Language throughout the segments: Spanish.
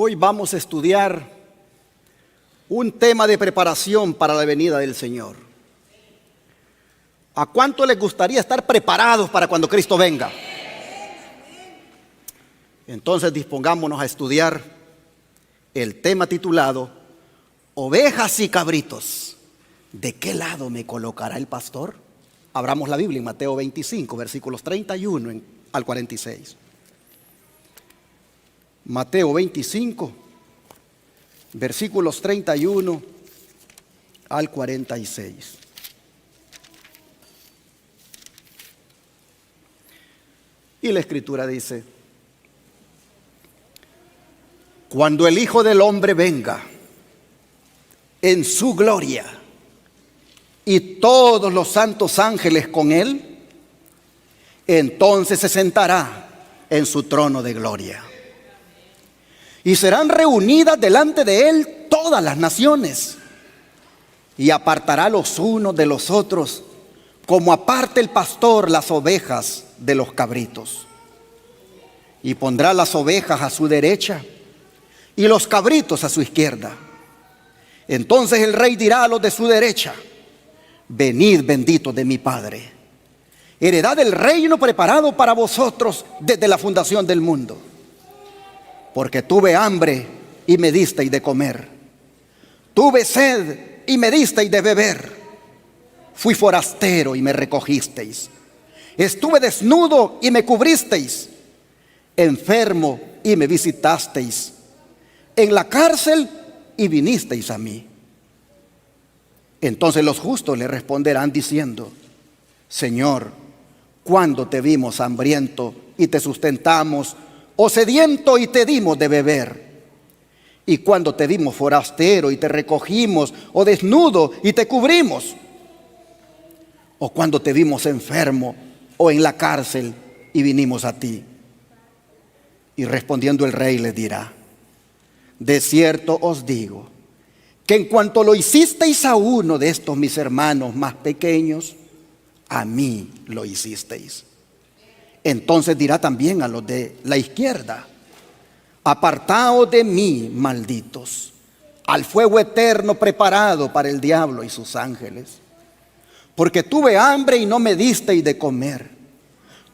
Hoy vamos a estudiar un tema de preparación para la venida del Señor. ¿A cuánto les gustaría estar preparados para cuando Cristo venga? Entonces dispongámonos a estudiar el tema titulado Ovejas y cabritos. ¿De qué lado me colocará el pastor? Abramos la Biblia en Mateo 25, versículos 31 al 46. Mateo 25, versículos 31 al 46. Y la Escritura dice: cuando el Hijo del Hombre venga en su gloria y todos los santos ángeles con él, entonces se sentará en su trono de gloria. Y serán reunidas delante de él todas las naciones, y apartará los unos de los otros, como aparta el pastor las ovejas de los cabritos. Y pondrá las ovejas a su derecha y los cabritos a su izquierda. Entonces el rey dirá a los de su derecha: venid, benditos de mi Padre, heredad del reino preparado para vosotros desde la fundación del mundo. Porque tuve hambre y me disteis de comer, tuve sed y me disteis de beber, fui forastero y me recogisteis, estuve desnudo y me cubristeis, enfermo y me visitasteis, en la cárcel y vinisteis a mí. Entonces los justos le responderán diciendo: Señor, ¿cuándo te vimos hambriento y te sustentamos, o sediento y te dimos de beber? ¿Y cuándo te vimos forastero y te recogimos, o desnudo y te cubrimos? ¿O cuándo te vimos enfermo o en la cárcel y vinimos a ti? Y respondiendo el rey les dirá: de cierto os digo, que en cuanto lo hicisteis a uno de estos mis hermanos más pequeños, a mí lo hicisteis. Entonces dirá también a los de la izquierda: apartaos de mí, malditos, al fuego eterno preparado para el diablo y sus ángeles. Porque tuve hambre y no me disteis de comer,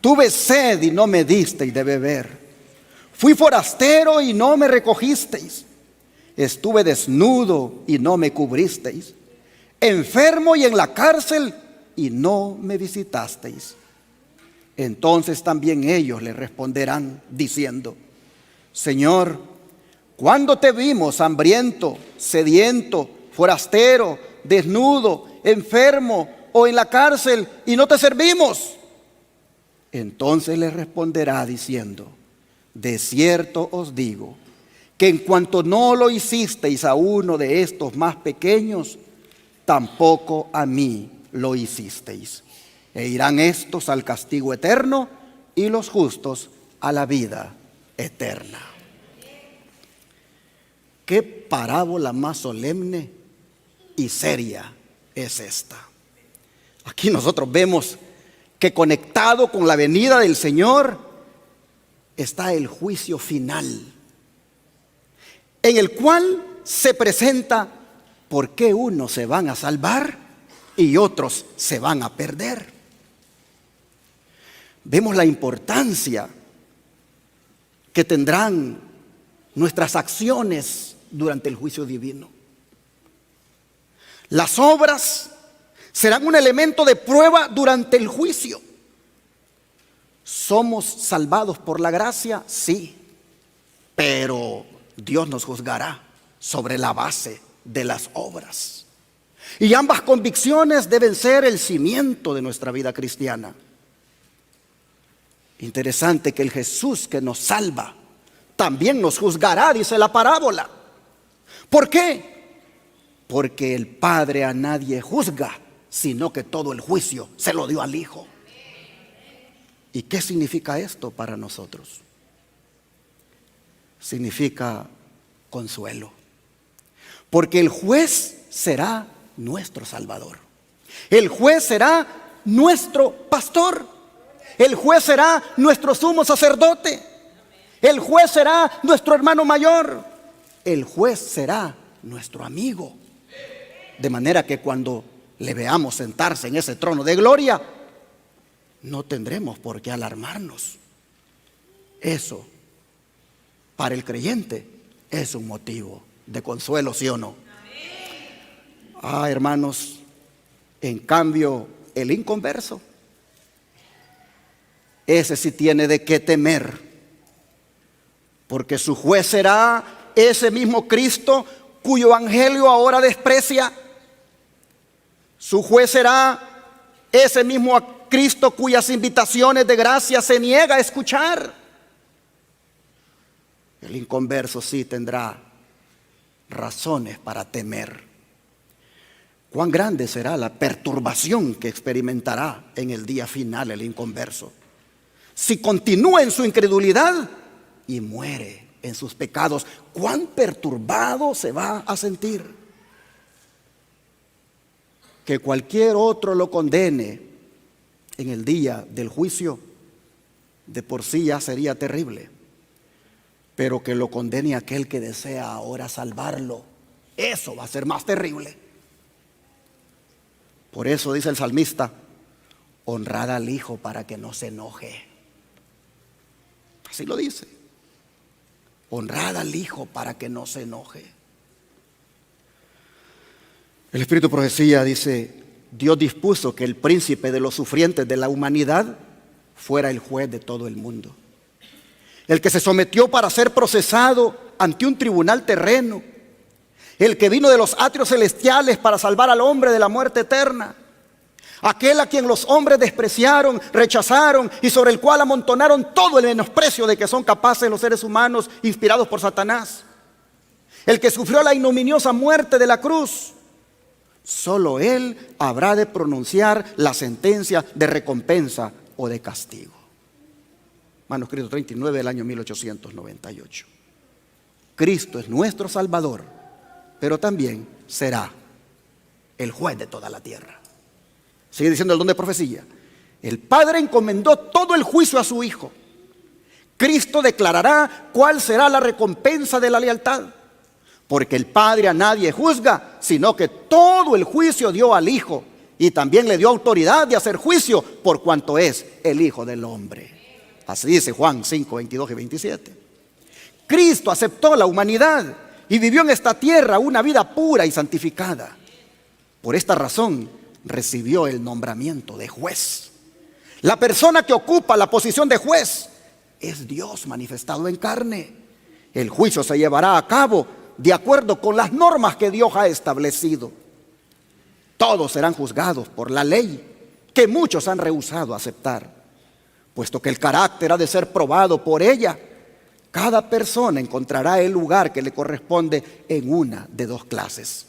tuve sed y no me disteis de beber, fui forastero y no me recogisteis, estuve desnudo y no me cubristeis, enfermo y en la cárcel y no me visitasteis. Entonces también ellos le responderán diciendo: Señor, ¿cuándo te vimos hambriento, sediento, forastero, desnudo, enfermo o en la cárcel y no te servimos? Entonces le responderá diciendo: de cierto os digo, que en cuanto no lo hicisteis a uno de estos más pequeños, tampoco a mí lo hicisteis. E irán estos al castigo eterno y los justos a la vida eterna. ¿Qué parábola más solemne y seria es esta? Aquí nosotros vemos que conectado con la venida del Señor está el juicio final, en el cual se presenta por qué unos se van a salvar y otros se van a perder. Vemos la importancia que tendrán nuestras acciones durante el juicio divino. Las obras serán un elemento de prueba durante el juicio. ¿Somos salvados por la gracia? Sí, pero Dios nos juzgará sobre la base de las obras. Y ambas convicciones deben ser el cimiento de nuestra vida cristiana. Interesante que el Jesús que nos salva también nos juzgará, dice la parábola. ¿Por qué? Porque el Padre a nadie juzga, sino que todo el juicio se lo dio al Hijo. ¿Y qué significa esto para nosotros? Significa consuelo, porque el juez será nuestro Salvador. El juez será nuestro pastor. El juez será nuestro sumo sacerdote. El juez será nuestro hermano mayor. el juez será nuestro amigo. De manera que cuando le veamos sentarse en ese trono de gloria, no tendremos por qué alarmarnos. Eso, para el creyente, es un motivo de consuelo, ¿sí o no? Hermanos, en cambio, el inconverso, ese sí tiene de qué temer, porque su juez será ese mismo Cristo cuyo evangelio ahora desprecia. Su juez será ese mismo Cristo cuyas invitaciones de gracia se niega a escuchar. El inconverso sí tendrá razones para temer. Cuán grande será la perturbación que experimentará en el día final el inconverso, si continúa en su incredulidad y muere en sus pecados. Cuán perturbado se va a sentir. Que cualquier otro lo condene en el día del juicio, de por sí ya sería terrible, pero que lo condene aquel que desea ahora salvarlo, eso va a ser más terrible. Por eso dice el salmista: honrad al Hijo para que no se enoje. Así lo dice: honrad al Hijo para que no se enoje. El Espíritu de Profecía dice: Dios dispuso que el príncipe de los sufrientes de la humanidad fuera el juez de todo el mundo, el que se sometió para ser procesado ante un tribunal terreno, el que vino de los atrios celestiales para salvar al hombre de la muerte eterna, aquel a quien los hombres despreciaron, rechazaron y sobre el cual amontonaron todo el menosprecio de que son capaces los seres humanos inspirados por Satanás, el que sufrió la ignominiosa muerte de la cruz. Solo Él habrá de pronunciar la sentencia de recompensa o de castigo. Manuscrito 39 del año 1898. Cristo es nuestro Salvador, pero también será el juez de toda la tierra. Sigue diciendo el don de profecía: el Padre encomendó todo el juicio a su Hijo. Cristo declarará cuál será la recompensa de la lealtad, porque el Padre a nadie juzga, sino que todo el juicio dio al Hijo, y también le dio autoridad de hacer juicio por cuanto es el Hijo del hombre. Así dice Juan 5, 22 y 27. Cristo aceptó la humanidad y vivió en esta tierra una vida pura y santificada. Por esta razón recibió el nombramiento de juez. La persona que ocupa la posición de juez es Dios manifestado en carne. El juicio se llevará a cabo de acuerdo con las normas que Dios ha establecido. Todos serán juzgados por la ley que muchos han rehusado aceptar, puesto que el carácter ha de ser probado por ella. Cada persona encontrará el lugar que le corresponde en una de dos clases: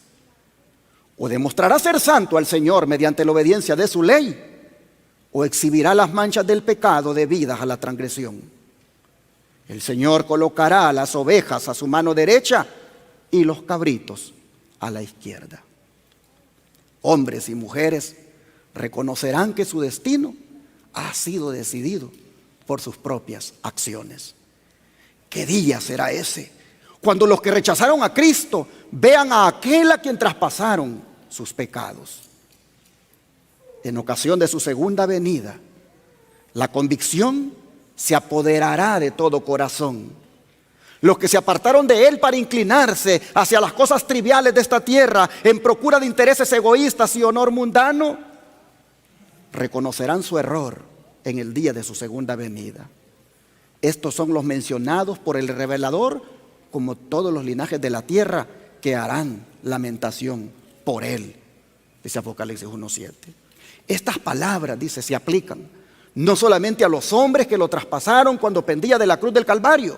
o demostrará ser santo al Señor mediante la obediencia de su ley, o exhibirá las manchas del pecado debidas a la transgresión. El Señor colocará a las ovejas a su mano derecha y los cabritos a la izquierda. Hombres y mujeres reconocerán que su destino ha sido decidido por sus propias acciones. ¿Qué día será ese? Cuando los que rechazaron a Cristo vean a aquel a quien traspasaron sus pecados. En ocasión de su segunda venida, la convicción se apoderará de todo corazón. Los que se apartaron de Él para inclinarse hacia las cosas triviales de esta tierra en procura de intereses egoístas y honor mundano, reconocerán su error en el día de su segunda venida. Estos son los mencionados por el revelador como todos los linajes de la tierra que harán lamentación por Él, dice Apocalipsis 1:7. Estas palabras, dice, se aplican no solamente a los hombres que lo traspasaron cuando pendía de la cruz del Calvario,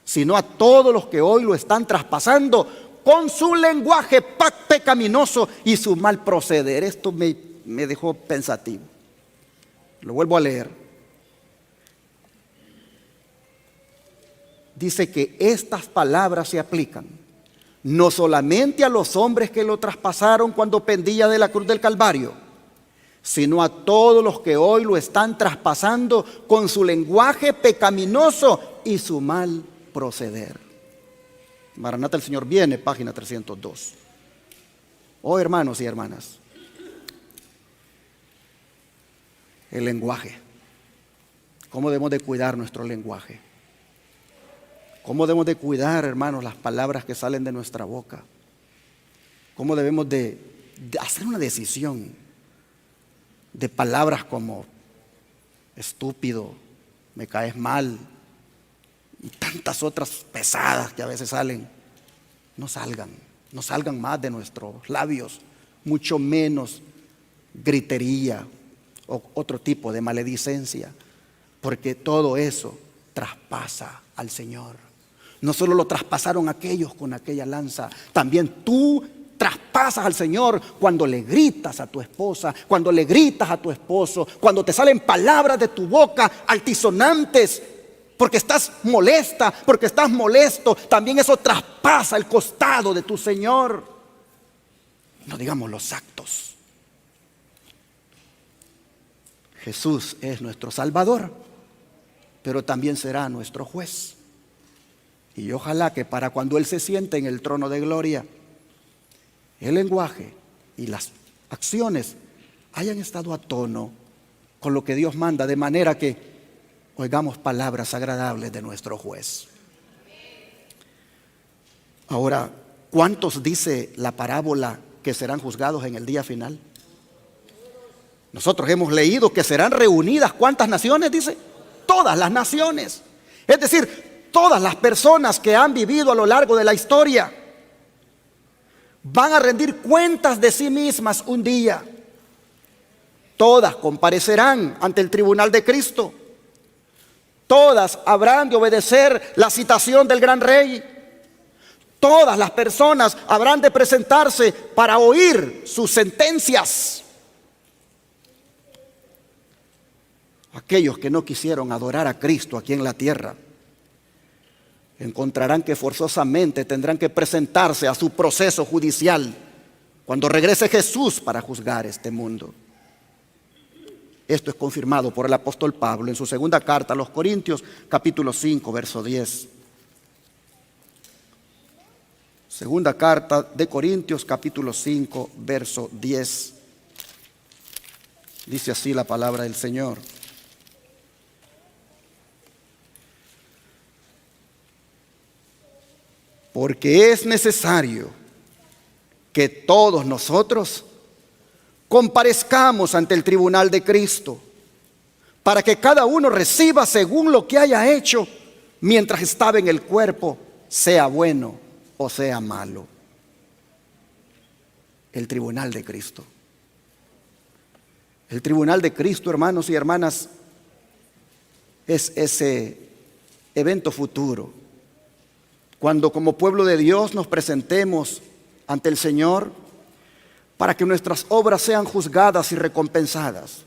sino a todos los que hoy lo están traspasando con su lenguaje pecaminoso y su mal proceder. Esto me dejó pensativo. Lo vuelvo a leer. Dice que estas palabras se aplican no solamente a los hombres que lo traspasaron cuando pendía de la cruz del Calvario, sino a todos los que hoy lo están traspasando con su lenguaje pecaminoso y su mal proceder. Maranata, el Señor viene, página 302. Oh, hermanos y hermanas, el lenguaje. ¿Cómo debemos de cuidar nuestro lenguaje? ¿Cómo debemos de cuidar, hermanos, las palabras que salen de nuestra boca? ¿Cómo debemos de hacer una decisión de palabras como estúpido, me caes mal y tantas otras pesadas que a veces salen? No salgan más de nuestros labios, mucho menos gritería o otro tipo de maledicencia, porque todo eso traspasa al Señor. No solo lo traspasaron aquellos con aquella lanza, también tú traspasas al Señor cuando le gritas a tu esposa, cuando le gritas a tu esposo, cuando te salen palabras de tu boca altisonantes, porque estás molesta, porque estás molesto. También eso traspasa el costado de tu Señor. No digamos los actos. Jesús es nuestro Salvador, pero también será nuestro juez. Y ojalá que para cuando Él se siente en el trono de gloria, el lenguaje y las acciones hayan estado a tono con lo que Dios manda, de manera que oigamos palabras agradables de nuestro juez. Ahora, ¿cuántos dice la parábola que serán juzgados en el día final? Nosotros hemos leído que serán reunidas, ¿cuántas naciones dice? Todas las naciones. Es decir, todas las personas que han vivido a lo largo de la historia van a rendir cuentas de sí mismas un día. Todas comparecerán ante el tribunal de Cristo. Todas habrán de obedecer la citación del gran rey. Todas las personas habrán de presentarse para oír sus sentencias. Aquellos que no quisieron adorar a Cristo aquí en la tierra encontrarán que forzosamente tendrán que presentarse a su proceso judicial cuando regrese Jesús para juzgar este mundo. Esto es confirmado por el apóstol Pablo en su segunda carta a los Corintios, capítulo 5, verso 10. Segunda carta de Corintios, capítulo 5, verso 10. Dice así la palabra del Señor. Porque es necesario que todos nosotros comparezcamos ante el tribunal de Cristo, para que cada uno reciba según lo que haya hecho mientras estaba en el cuerpo, sea bueno o sea malo. El tribunal de Cristo. El tribunal de Cristo, hermanos y hermanas, es ese evento futuro, cuando como pueblo de Dios nos presentemos ante el Señor para que nuestras obras sean juzgadas y recompensadas.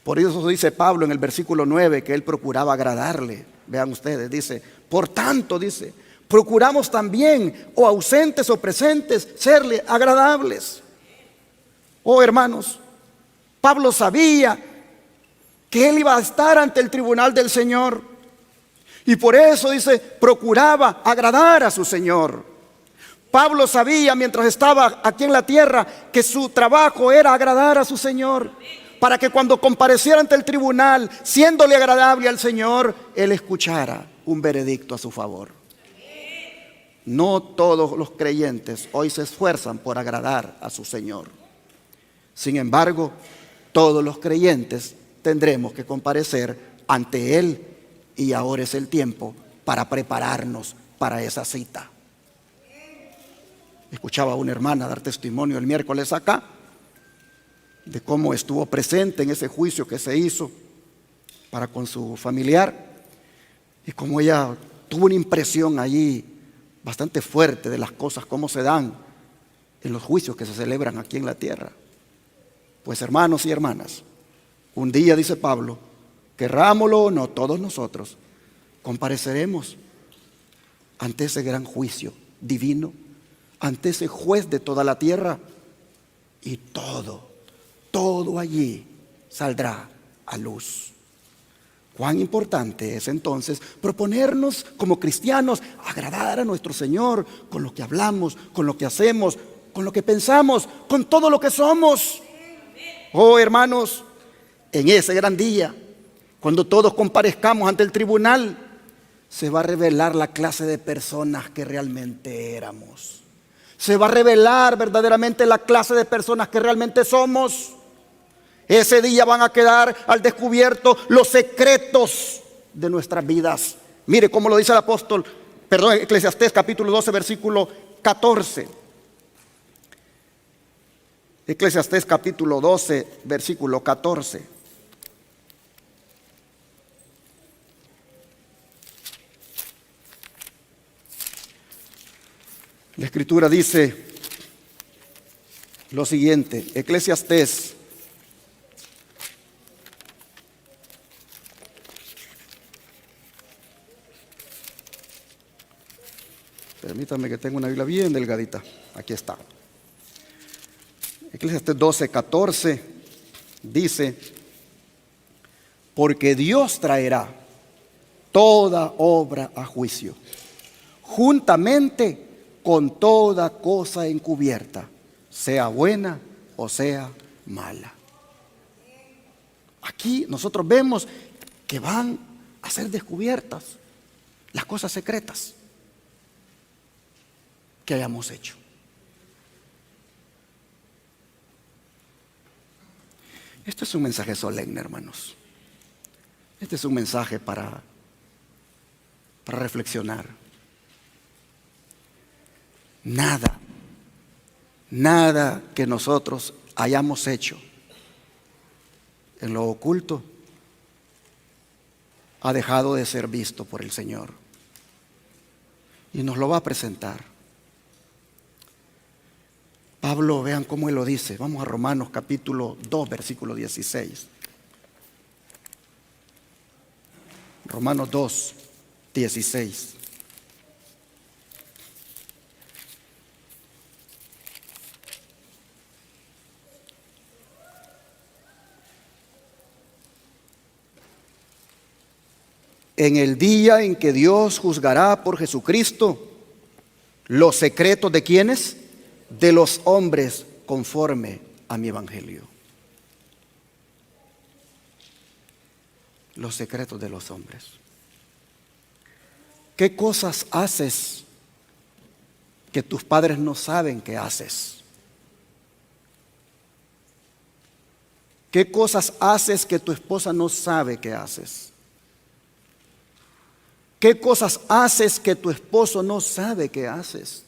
Por eso dice Pablo en el versículo 9 que él procuraba agradarle. Vean ustedes, dice, por tanto, dice, procuramos también, o ausentes o presentes, serle agradables. Oh, hermanos, Pablo sabía que él iba a estar ante el tribunal del Señor. Y por eso, dice, procuraba agradar a su Señor. Pablo sabía mientras estaba aquí en la tierra que su trabajo era agradar a su Señor, para que cuando compareciera ante el tribunal, siéndole agradable al Señor, él escuchara un veredicto a su favor. No todos los creyentes hoy se esfuerzan por agradar a su Señor. Sin embargo, todos los creyentes tendremos que comparecer ante Él, y ahora es el tiempo para prepararnos para esa cita. Escuchaba a una hermana dar testimonio el miércoles acá de cómo estuvo presente en ese juicio que se hizo para con su familiar, y cómo ella tuvo una impresión allí bastante fuerte de las cosas, cómo se dan en los juicios que se celebran aquí en la tierra. Pues hermanos y hermanas, un día, dice Pablo, querrámoslo o no, todos nosotros compareceremos ante ese gran juicio divino, ante ese juez de toda la tierra, y todo allí saldrá a luz. Cuán importante es entonces proponernos como cristianos agradar a nuestro Señor con lo que hablamos, con lo que hacemos, con lo que pensamos, con todo lo que somos. Oh, hermanos, en ese gran día, cuando todos comparezcamos ante el tribunal, se va a revelar la clase de personas que realmente éramos. Se va a revelar verdaderamente la clase de personas que realmente somos. Ese día van a quedar al descubierto los secretos de nuestras vidas. Mire cómo lo dice el apóstol, Eclesiastés capítulo 12, versículo 14. Eclesiastés capítulo 12, versículo 14. La Escritura dice lo siguiente, Eclesiastés permítame que tenga una Biblia bien delgadita. Aquí está. Eclesiastés 12, 14 dice: porque Dios traerá toda obra a juicio, juntamente con toda cosa encubierta, sea buena o sea mala. Aquí nosotros vemos que van a ser descubiertas las cosas secretas que hayamos hecho. Este es un mensaje solemne, hermanos. Este es un mensaje para reflexionar. Nada que nosotros hayamos hecho en lo oculto ha dejado de ser visto por el Señor. Y nos lo va a presentar. Pablo, vean cómo él lo dice. Vamos a Romanos capítulo 2, versículo 16. Romanos 2, 16. En el día en que Dios juzgará por Jesucristo los secretos de ¿quiénes? De los hombres conforme a mi evangelio. Los secretos de los hombres. ¿Qué cosas haces que tus padres no saben que haces? ¿Qué cosas haces que tu esposa no sabe que haces? ¿Qué cosas haces que tu esposo no sabe que haces?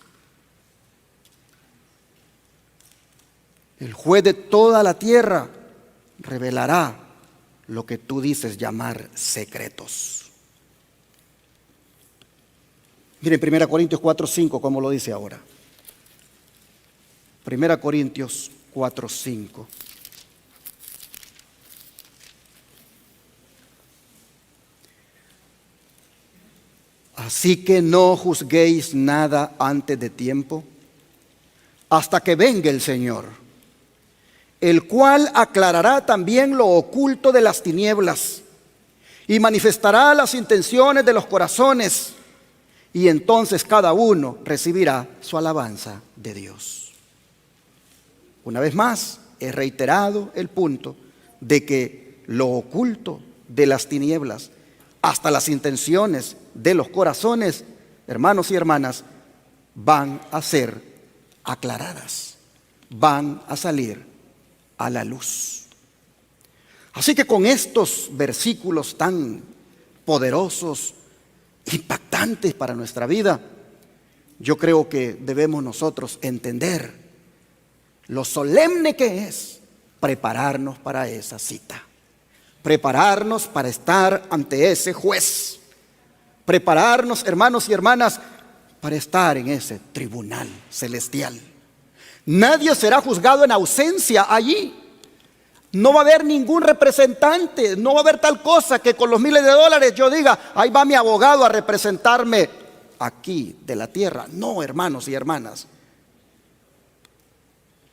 El juez de toda la tierra revelará lo que tú dices llamar secretos. Miren 1 Corintios 4:5, como lo dice ahora. 1 Corintios 4:5. Así que no juzguéis nada antes de tiempo, hasta que venga el Señor, el cual aclarará también lo oculto de las tinieblas y manifestará las intenciones de los corazones, y entonces cada uno recibirá su alabanza de Dios. Una vez más, he reiterado el punto de que lo oculto de las tinieblas, hasta las intenciones de los corazones, hermanos y hermanas, van a ser aclaradas, van a salir a la luz. Así que con estos versículos tan poderosos, impactantes para nuestra vida, yo creo que debemos nosotros entender lo solemne que es prepararnos para esa cita, prepararnos para estar ante ese juez, prepararnos, hermanos y hermanas, para estar en ese tribunal celestial. Nadie será juzgado en ausencia allí. No va a haber ningún representante, no va a haber tal cosa que con los miles de dólares yo diga, ahí va mi abogado a representarme aquí de la tierra. No, hermanos y hermanas.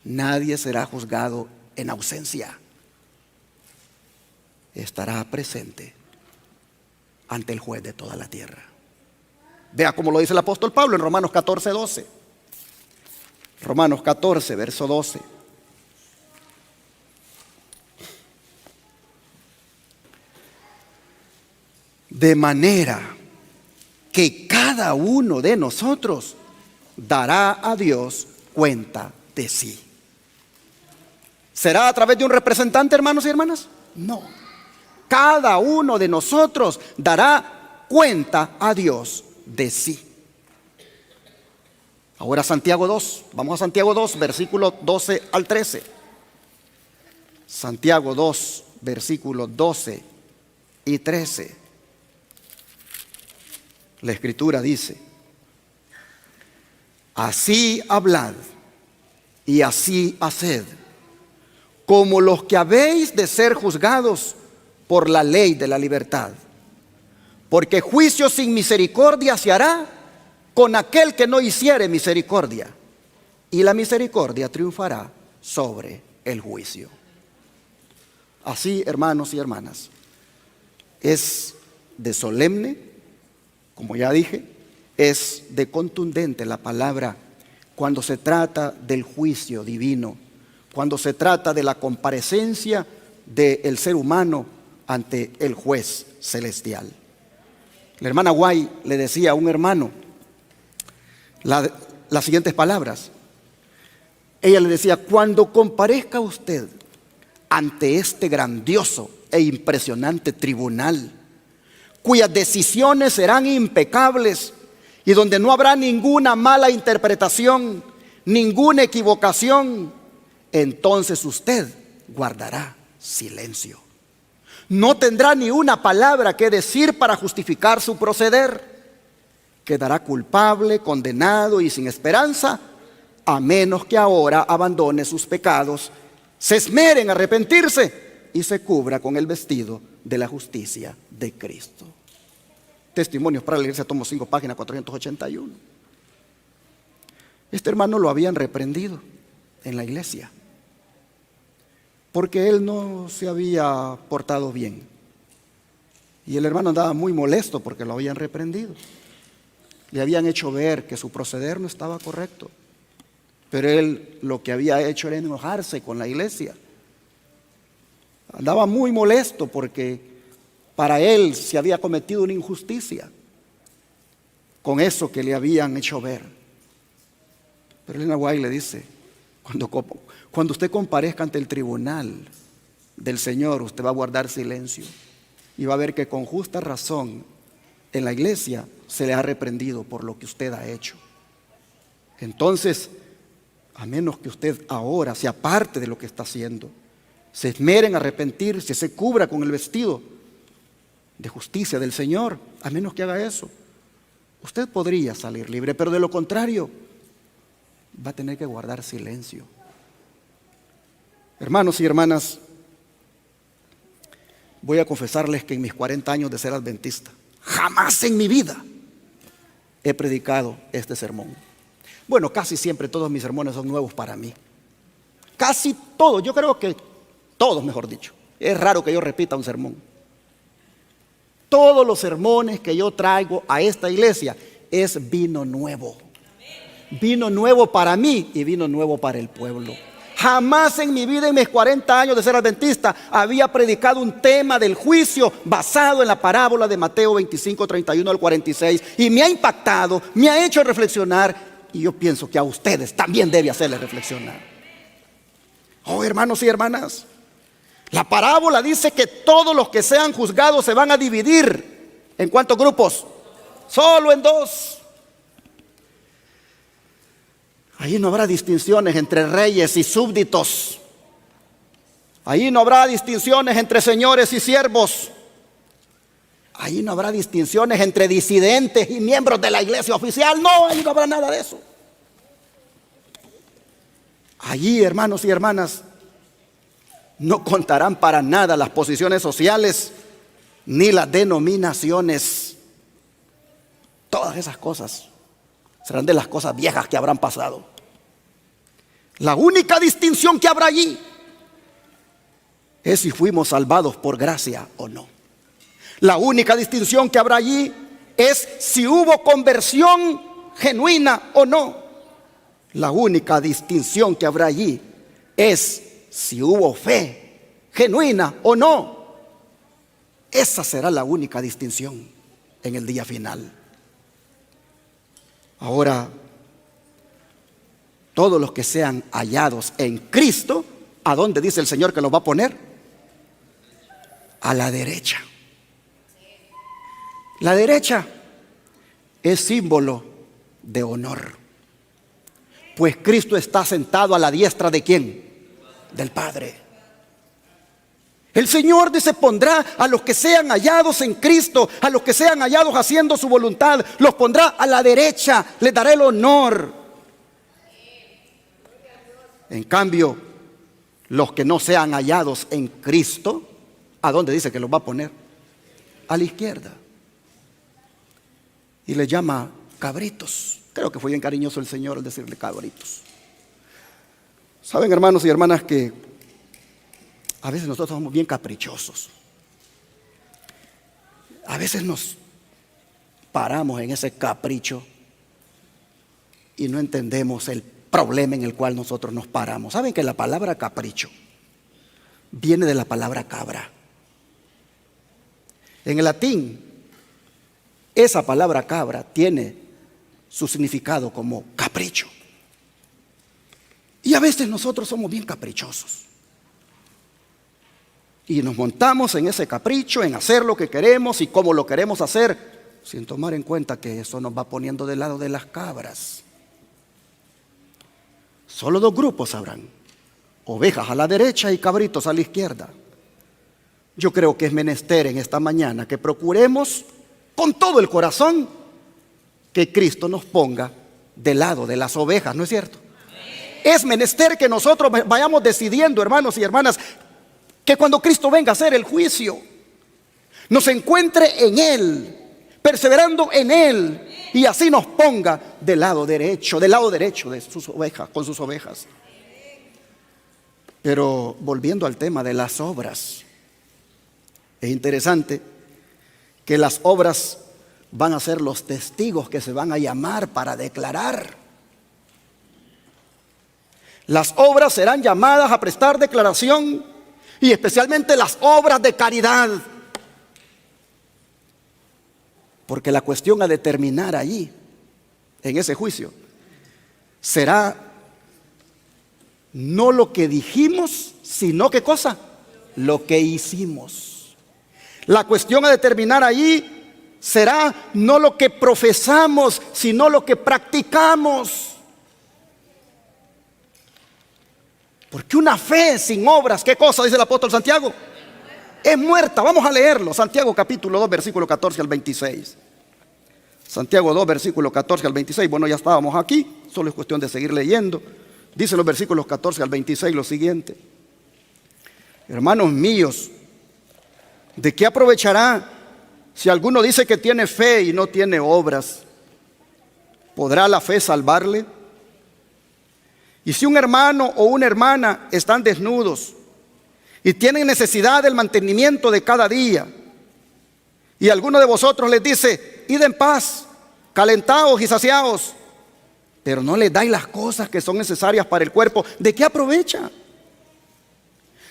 Nadie será juzgado en ausencia. Estará presente ante el juez de toda la tierra. Vea cómo lo dice el apóstol Pablo en Romanos 14, 12. Romanos 14, verso 12. De manera que cada uno de nosotros dará a Dios cuenta de sí. ¿Será a través de un representante, hermanos y hermanas? No. Cada uno de nosotros dará cuenta a Dios de sí. Ahora Santiago 2. Vamos a Santiago 2, versículos 12 al 13. Santiago 2, versículos 12 y 13. La Escritura dice: así hablad y así haced, como los que habéis de ser juzgados por la ley de la libertad. Porque juicio sin misericordia se hará con aquel que no hiciere misericordia, y la misericordia triunfará sobre el juicio. Así, hermanos y hermanas, es de solemne, como ya dije, es de contundente la palabra cuando se trata del juicio divino, cuando se trata de la comparecencia del ser humano ante el juez celestial. La hermana White le decía a un hermano las siguientes palabras. Ella le decía: cuando comparezca usted ante este grandioso e impresionante tribunal, cuyas decisiones serán impecables y donde no habrá ninguna mala interpretación, ninguna equivocación, entonces usted guardará silencio. No tendrá ni una palabra que decir para justificar su proceder. Quedará culpable, condenado y sin esperanza, a menos que ahora abandone sus pecados, se esmere en arrepentirse y se cubra con el vestido de la justicia de Cristo. Testimonios para la Iglesia, tomo 5, página 481. Este hermano lo habían reprendido en la iglesia porque él no se había portado bien. Y el hermano andaba muy molesto porque lo habían reprendido. Le habían hecho ver que su proceder no estaba correcto. Pero él lo que había hecho era enojarse con la iglesia. Andaba muy molesto porque para él se había cometido una injusticia con eso que le habían hecho ver. Pero Elena White le dice: cuando usted comparezca ante el tribunal del Señor, usted va a guardar silencio y va a ver que con justa razón en la iglesia se le ha reprendido por lo que usted ha hecho. Entonces, a menos que usted ahora se aparte de lo que está haciendo, se esmere en arrepentirse, se cubra con el vestido de justicia del Señor, a menos que haga eso, usted podría salir libre, pero de lo contrario va a tener que guardar silencio. Hermanos y hermanas, voy a confesarles que en mis 40 años de ser adventista, jamás en mi vida he predicado este sermón. Bueno, casi siempre todos mis sermones son nuevos para mí. Casi todos, yo creo que todos, mejor dicho. Es raro que yo repita un sermón. Todos los sermones que yo traigo a esta iglesia es vino nuevo. Vino nuevo para mí y vino nuevo para el pueblo. Jamás en mi vida, en mis 40 años de ser adventista, había predicado un tema del juicio basado en la parábola de Mateo 25, 31 al 46. Y me ha impactado, me ha hecho reflexionar. Y yo pienso que a ustedes también debe hacerles reflexionar. Oh, hermanos y hermanas, la parábola dice que todos los que sean juzgados se van a dividir. ¿En cuántos grupos? Solo en 2. Ahí no habrá distinciones entre reyes y súbditos. Ahí no habrá distinciones entre señores y siervos. Ahí no habrá distinciones entre disidentes y miembros de la iglesia oficial. No, ahí no habrá nada de eso. Allí, hermanos y hermanas, no contarán para nada las posiciones sociales ni las denominaciones. Todas esas cosas serán de las cosas viejas que habrán pasado. La única distinción que habrá allí es si fuimos salvados por gracia o no. La única distinción que habrá allí es si hubo conversión genuina o no. La única distinción que habrá allí es si hubo fe genuina o no. Esa será la única distinción en el día final. Ahora, todos los que sean hallados en Cristo, ¿a dónde dice el Señor que los va a poner? A la derecha. La derecha es símbolo de honor, pues Cristo está sentado a la diestra ¿de quién? Del Padre. El Señor dice: pondrá a los que sean hallados en Cristo, a los que sean hallados haciendo su voluntad, los pondrá a la derecha, les dará el honor. En cambio, los que no sean hallados en Cristo, ¿a dónde dice que los va a poner? A la izquierda. Y le llama cabritos. Creo que fue bien cariñoso el Señor al decirle cabritos. Saben, hermanos y hermanas, que a veces nosotros somos bien caprichosos. A veces nos paramos en ese capricho y no entendemos el problema en el cual nosotros nos paramos. Saben que la palabra capricho viene de la palabra cabra. En el latín, esa palabra cabra tiene su significado como capricho. Y a veces nosotros somos bien caprichosos. Y nos montamos en ese capricho, en hacer lo que queremos y cómo lo queremos hacer, sin tomar en cuenta que eso nos va poniendo del lado de las cabras. Solo dos grupos habrán: ovejas a la derecha y cabritos a la izquierda. Yo creo que es menester en esta mañana que procuremos con todo el corazón que Cristo nos ponga del lado de las ovejas, ¿no es cierto? Es menester que nosotros vayamos decidiendo, hermanos y hermanas, que cuando Cristo venga a hacer el juicio, nos encuentre en Él, perseverando en Él, y así nos ponga del lado derecho de sus ovejas, con sus ovejas. Pero volviendo al tema de las obras, es interesante que las obras van a ser los testigos que se van a llamar para declarar. Las obras serán llamadas a prestar declaración, y especialmente las obras de caridad. Porque la cuestión a determinar allí, en ese juicio, será no lo que dijimos, sino ¿qué cosa? Lo que hicimos. La cuestión a determinar allí será no lo que profesamos, sino lo que practicamos. Porque una fe sin obras, ¿qué cosa dice el apóstol Santiago? Es muerta. Vamos a leerlo. Santiago capítulo 2, versículo 14 al 26. Santiago 2, versículo 14 al 26. Bueno, ya estábamos aquí, solo es cuestión de seguir leyendo. Dice los versículos 14 al 26 lo siguiente: hermanos míos, ¿de qué aprovechará si alguno dice que tiene fe y no tiene obras? ¿Podrá la fe salvarle? Y si un hermano o una hermana están desnudos y tienen necesidad del mantenimiento de cada día, y alguno de vosotros les dice: id en paz, calentaos y saciaos, pero no les dais las cosas que son necesarias para el cuerpo, ¿de qué aprovecha?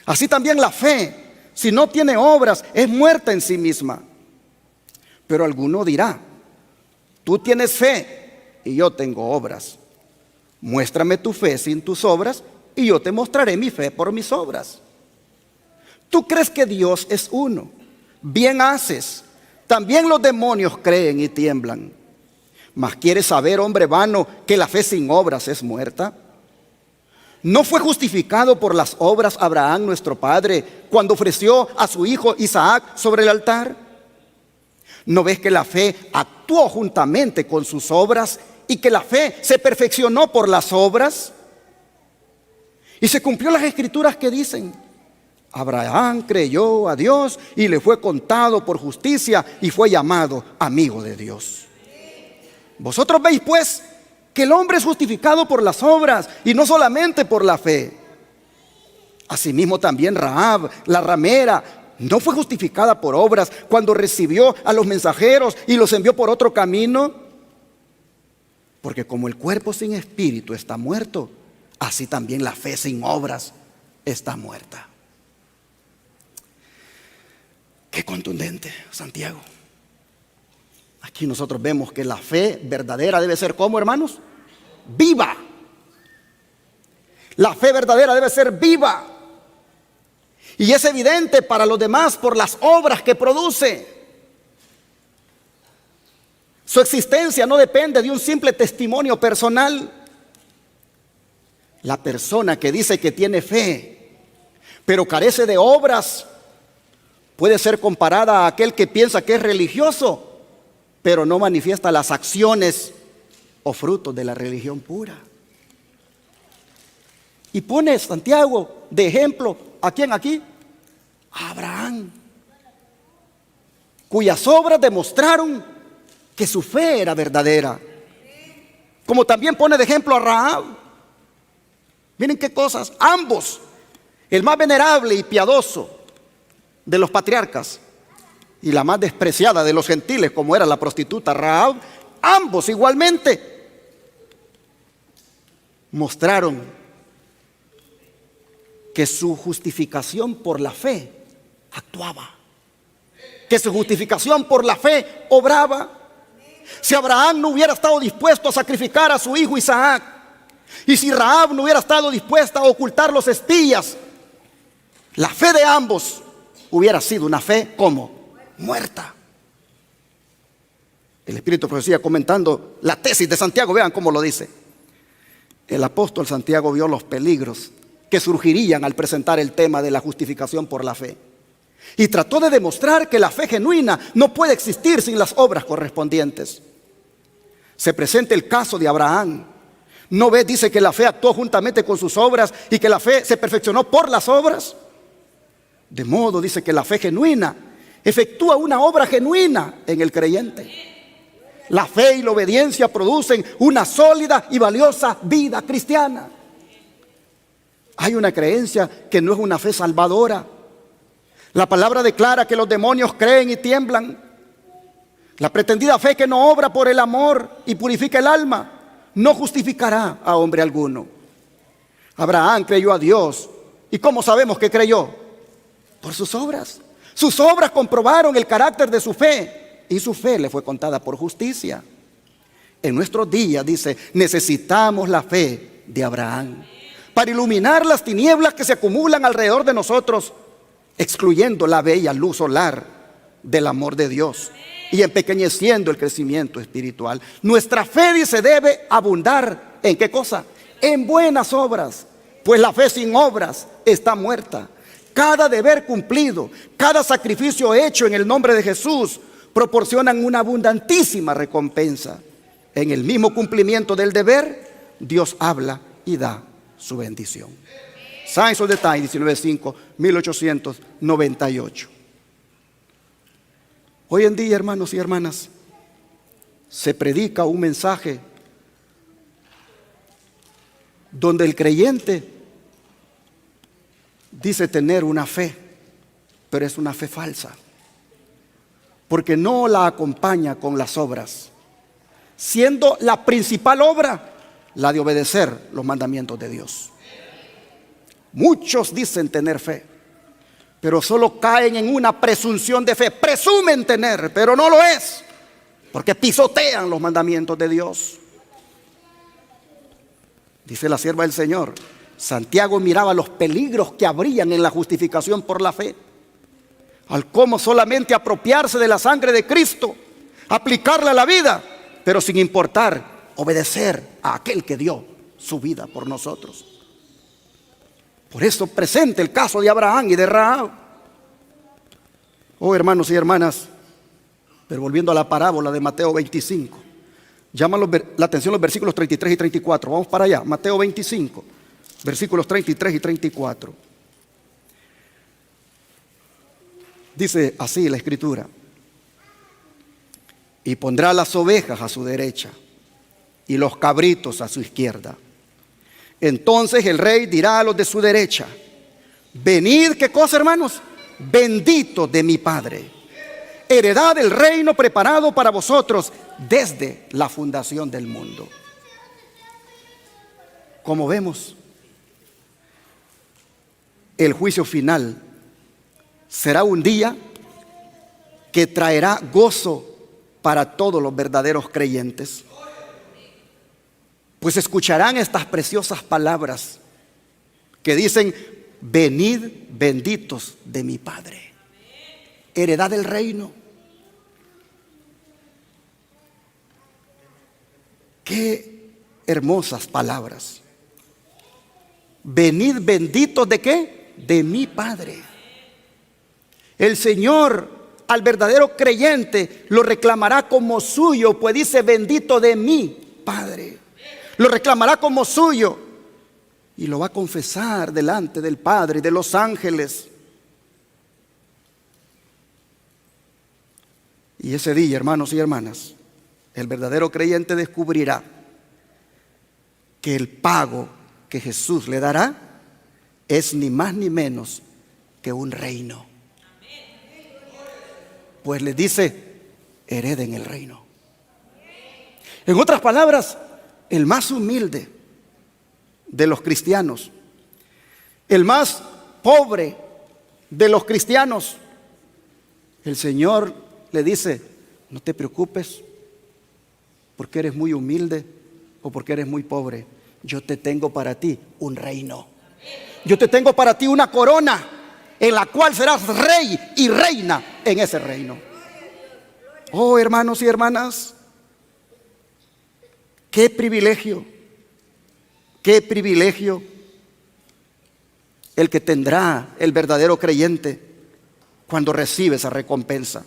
Así también la fe, si no tiene obras, es muerta en sí misma. Pero alguno dirá: tú tienes fe y yo tengo obras. Muéstrame tu fe sin tus obras y yo te mostraré mi fe por mis obras. Tú crees que Dios es uno, bien haces. También los demonios creen y tiemblan. Mas ¿quieres saber, hombre vano, que la fe sin obras es muerta? ¿No fue justificado por las obras Abraham nuestro padre cuando ofreció a su hijo Isaac sobre el altar? ¿No ves que la fe actuó juntamente con sus obras y que la fe se perfeccionó por las obras? Y se cumplió las escrituras que dicen: Abraham creyó a Dios y le fue contado por justicia y fue llamado amigo de Dios. Vosotros veis pues que el hombre es justificado por las obras y no solamente por la fe. Asimismo también Rahab, la ramera, ¿No fue justificada por obras cuando recibió a los mensajeros y los envió por otro camino? Porque como el cuerpo sin espíritu está muerto, así también la fe sin obras está muerta. Qué contundente, Santiago. Aquí nosotros vemos que la fe verdadera debe ser, ¿cómo, hermanos? Viva. La fe verdadera debe ser viva. Y es evidente para los demás por las obras que produce. Su existencia no depende de un simple testimonio personal. La persona que dice que tiene fe, pero carece de obras, puede ser comparada a aquel que piensa que es religioso, pero no manifiesta las acciones o frutos de la religión pura. Y pone Santiago de ejemplo, ¿a quién aquí? A Abraham, cuyas obras demostraron que su fe era verdadera. Como también pone de ejemplo a Rahab. Miren qué cosas, ambos, el más venerable y piadoso de los patriarcas y la más despreciada de los gentiles, como era la prostituta Rahab, ambos igualmente mostraron que su justificación por la fe actuaba, que su justificación por la fe obraba. Si Abraham no hubiera estado dispuesto a sacrificar a su hijo Isaac, y si Rahab no hubiera estado dispuesta a ocultar los espías, la fe de ambos hubiera sido una fe como muerta. El Espíritu de Profecía, comentando la tesis de Santiago, vean cómo lo dice. El apóstol Santiago vio los peligros que surgirían al presentar el tema de la justificación por la fe, y trató de demostrar que la fe genuina no puede existir sin las obras correspondientes. Se presenta el caso de Abraham. ¿No ves? Dice que la fe actuó juntamente con sus obras y que la fe se perfeccionó por las obras. De modo, dice, que la fe genuina efectúa una obra genuina en el creyente. La fe y la obediencia producen una sólida y valiosa vida cristiana. Hay una creencia que no es una fe salvadora. La palabra declara que los demonios creen y tiemblan. La pretendida fe que no obra por el amor y purifica el alma no justificará a hombre alguno. Abraham creyó a Dios. ¿Y cómo sabemos que creyó? Por sus obras. Sus obras comprobaron el carácter de su fe, y su fe le fue contada por justicia. En nuestros días, dice, necesitamos la fe de Abraham para iluminar las tinieblas que se acumulan alrededor de nosotros, excluyendo la bella luz solar del amor de Dios y empequeñeciendo el crecimiento espiritual. Nuestra fe, dice, debe abundar ¿en qué cosa? En buenas obras, pues la fe sin obras está muerta. Cada deber cumplido, cada sacrificio hecho en el nombre de Jesús proporcionan una abundantísima recompensa. En el mismo cumplimiento del deber, Dios habla y da su bendición. Science of the Time, 19.5, 1898. Hoy en día, hermanos y hermanas, se predica un mensaje donde el creyente dice tener una fe, pero es una fe falsa, porque no la acompaña con las obras, siendo la principal obra la de obedecer los mandamientos de Dios. Muchos dicen tener fe, pero solo caen en una presunción de fe. Presumen tener, pero no lo es, porque pisotean los mandamientos de Dios. Dice la sierva del Señor, Santiago miraba los peligros que habrían en la justificación por la fe, al cómo solamente apropiarse de la sangre de Cristo, aplicarla a la vida, pero sin importar obedecer a aquel que dio su vida por nosotros. Por eso presenta el caso de Abraham y de Rahab. Oh, hermanos y hermanas, pero volviendo a la parábola de Mateo 25, llaman la atención los versículos 33 y 34. Vamos para allá, Mateo 25, versículos 33 y 34. Dice así la Escritura: y pondrá las ovejas a su derecha y los cabritos a su izquierda. Entonces el rey dirá a los de su derecha: venid, ¿qué cosa, hermanos? benditos de mi Padre. Heredad del reino preparado para vosotros desde la fundación del mundo. Como vemos, el juicio final será un día que traerá gozo para todos los verdaderos creyentes, pues escucharán estas preciosas palabras que dicen: venid benditos de mi Padre. Heredad del reino. Qué hermosas palabras. Venid benditos ¿de qué? De mi Padre. El Señor al verdadero creyente lo reclamará como suyo, pues dice: bendito de mi Padre. Lo reclamará como suyo y lo va a confesar delante del Padre y de los ángeles. Y ese día, hermanos y hermanas, el verdadero creyente descubrirá que el pago que Jesús le dará es ni más ni menos que un reino. Pues les dice: hereden el reino. En otras palabras, el más humilde de los cristianos, el más pobre de los cristianos, el Señor le dice: no te preocupes porque eres muy humilde o porque eres muy pobre. Yo te tengo para ti un reino. Yo te tengo para ti una corona en la cual serás rey y reina en ese reino. Oh, hermanos y hermanas, qué privilegio el que tendrá el verdadero creyente cuando recibe esa recompensa.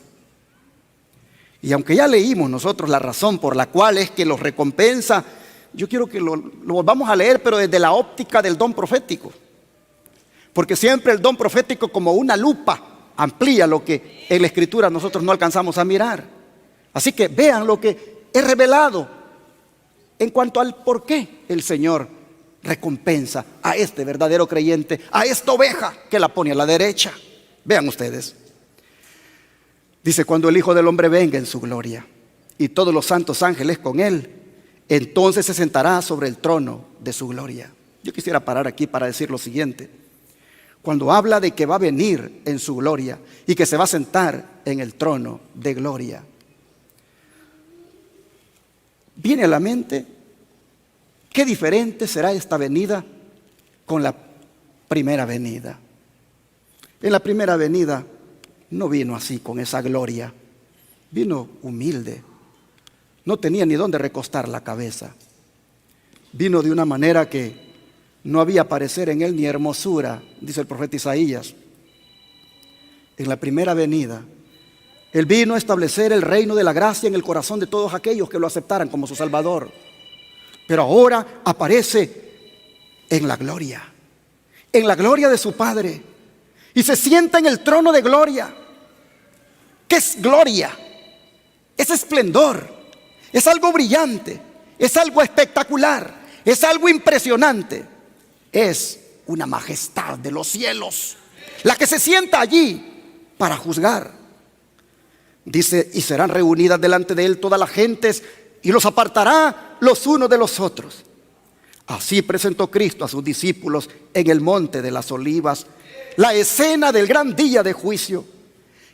Y aunque ya leímos nosotros la razón por la cual es que los recompensa, yo quiero que lo volvamos a leer, pero desde la óptica del don profético. Porque siempre el don profético, como una lupa, amplía lo que en la Escritura nosotros no alcanzamos a mirar. Así que vean lo que es revelado en cuanto al por qué el Señor recompensa a este verdadero creyente, a esta oveja que la pone a la derecha. Vean ustedes. Dice: cuando el Hijo del Hombre venga en su gloria y todos los santos ángeles con él, entonces se sentará sobre el trono de su gloria. Yo quisiera parar aquí para decir lo siguiente. Cuando habla de que va a venir en su gloria y que se va a sentar en el trono de gloria, viene a la mente qué diferente será esta venida con la primera venida. En la primera venida no vino así con esa gloria, vino humilde, no tenía ni dónde recostar la cabeza, vino de una manera que no había parecer en él ni hermosura, dice el profeta Isaías. En la primera venida, él vino a establecer el reino de la gracia en el corazón de todos aquellos que lo aceptaran como su Salvador. Pero ahora aparece en la gloria de su Padre, y se sienta en el trono de gloria. ¿Qué es gloria? Es esplendor, es algo brillante, es algo espectacular, es algo impresionante. Es una majestad de los cielos, la que se sienta allí para juzgar. Dice: y serán reunidas delante de él todas las gentes, y los apartará los unos de los otros. Así presentó Cristo a sus discípulos en el monte de las Olivas la escena del gran día de juicio.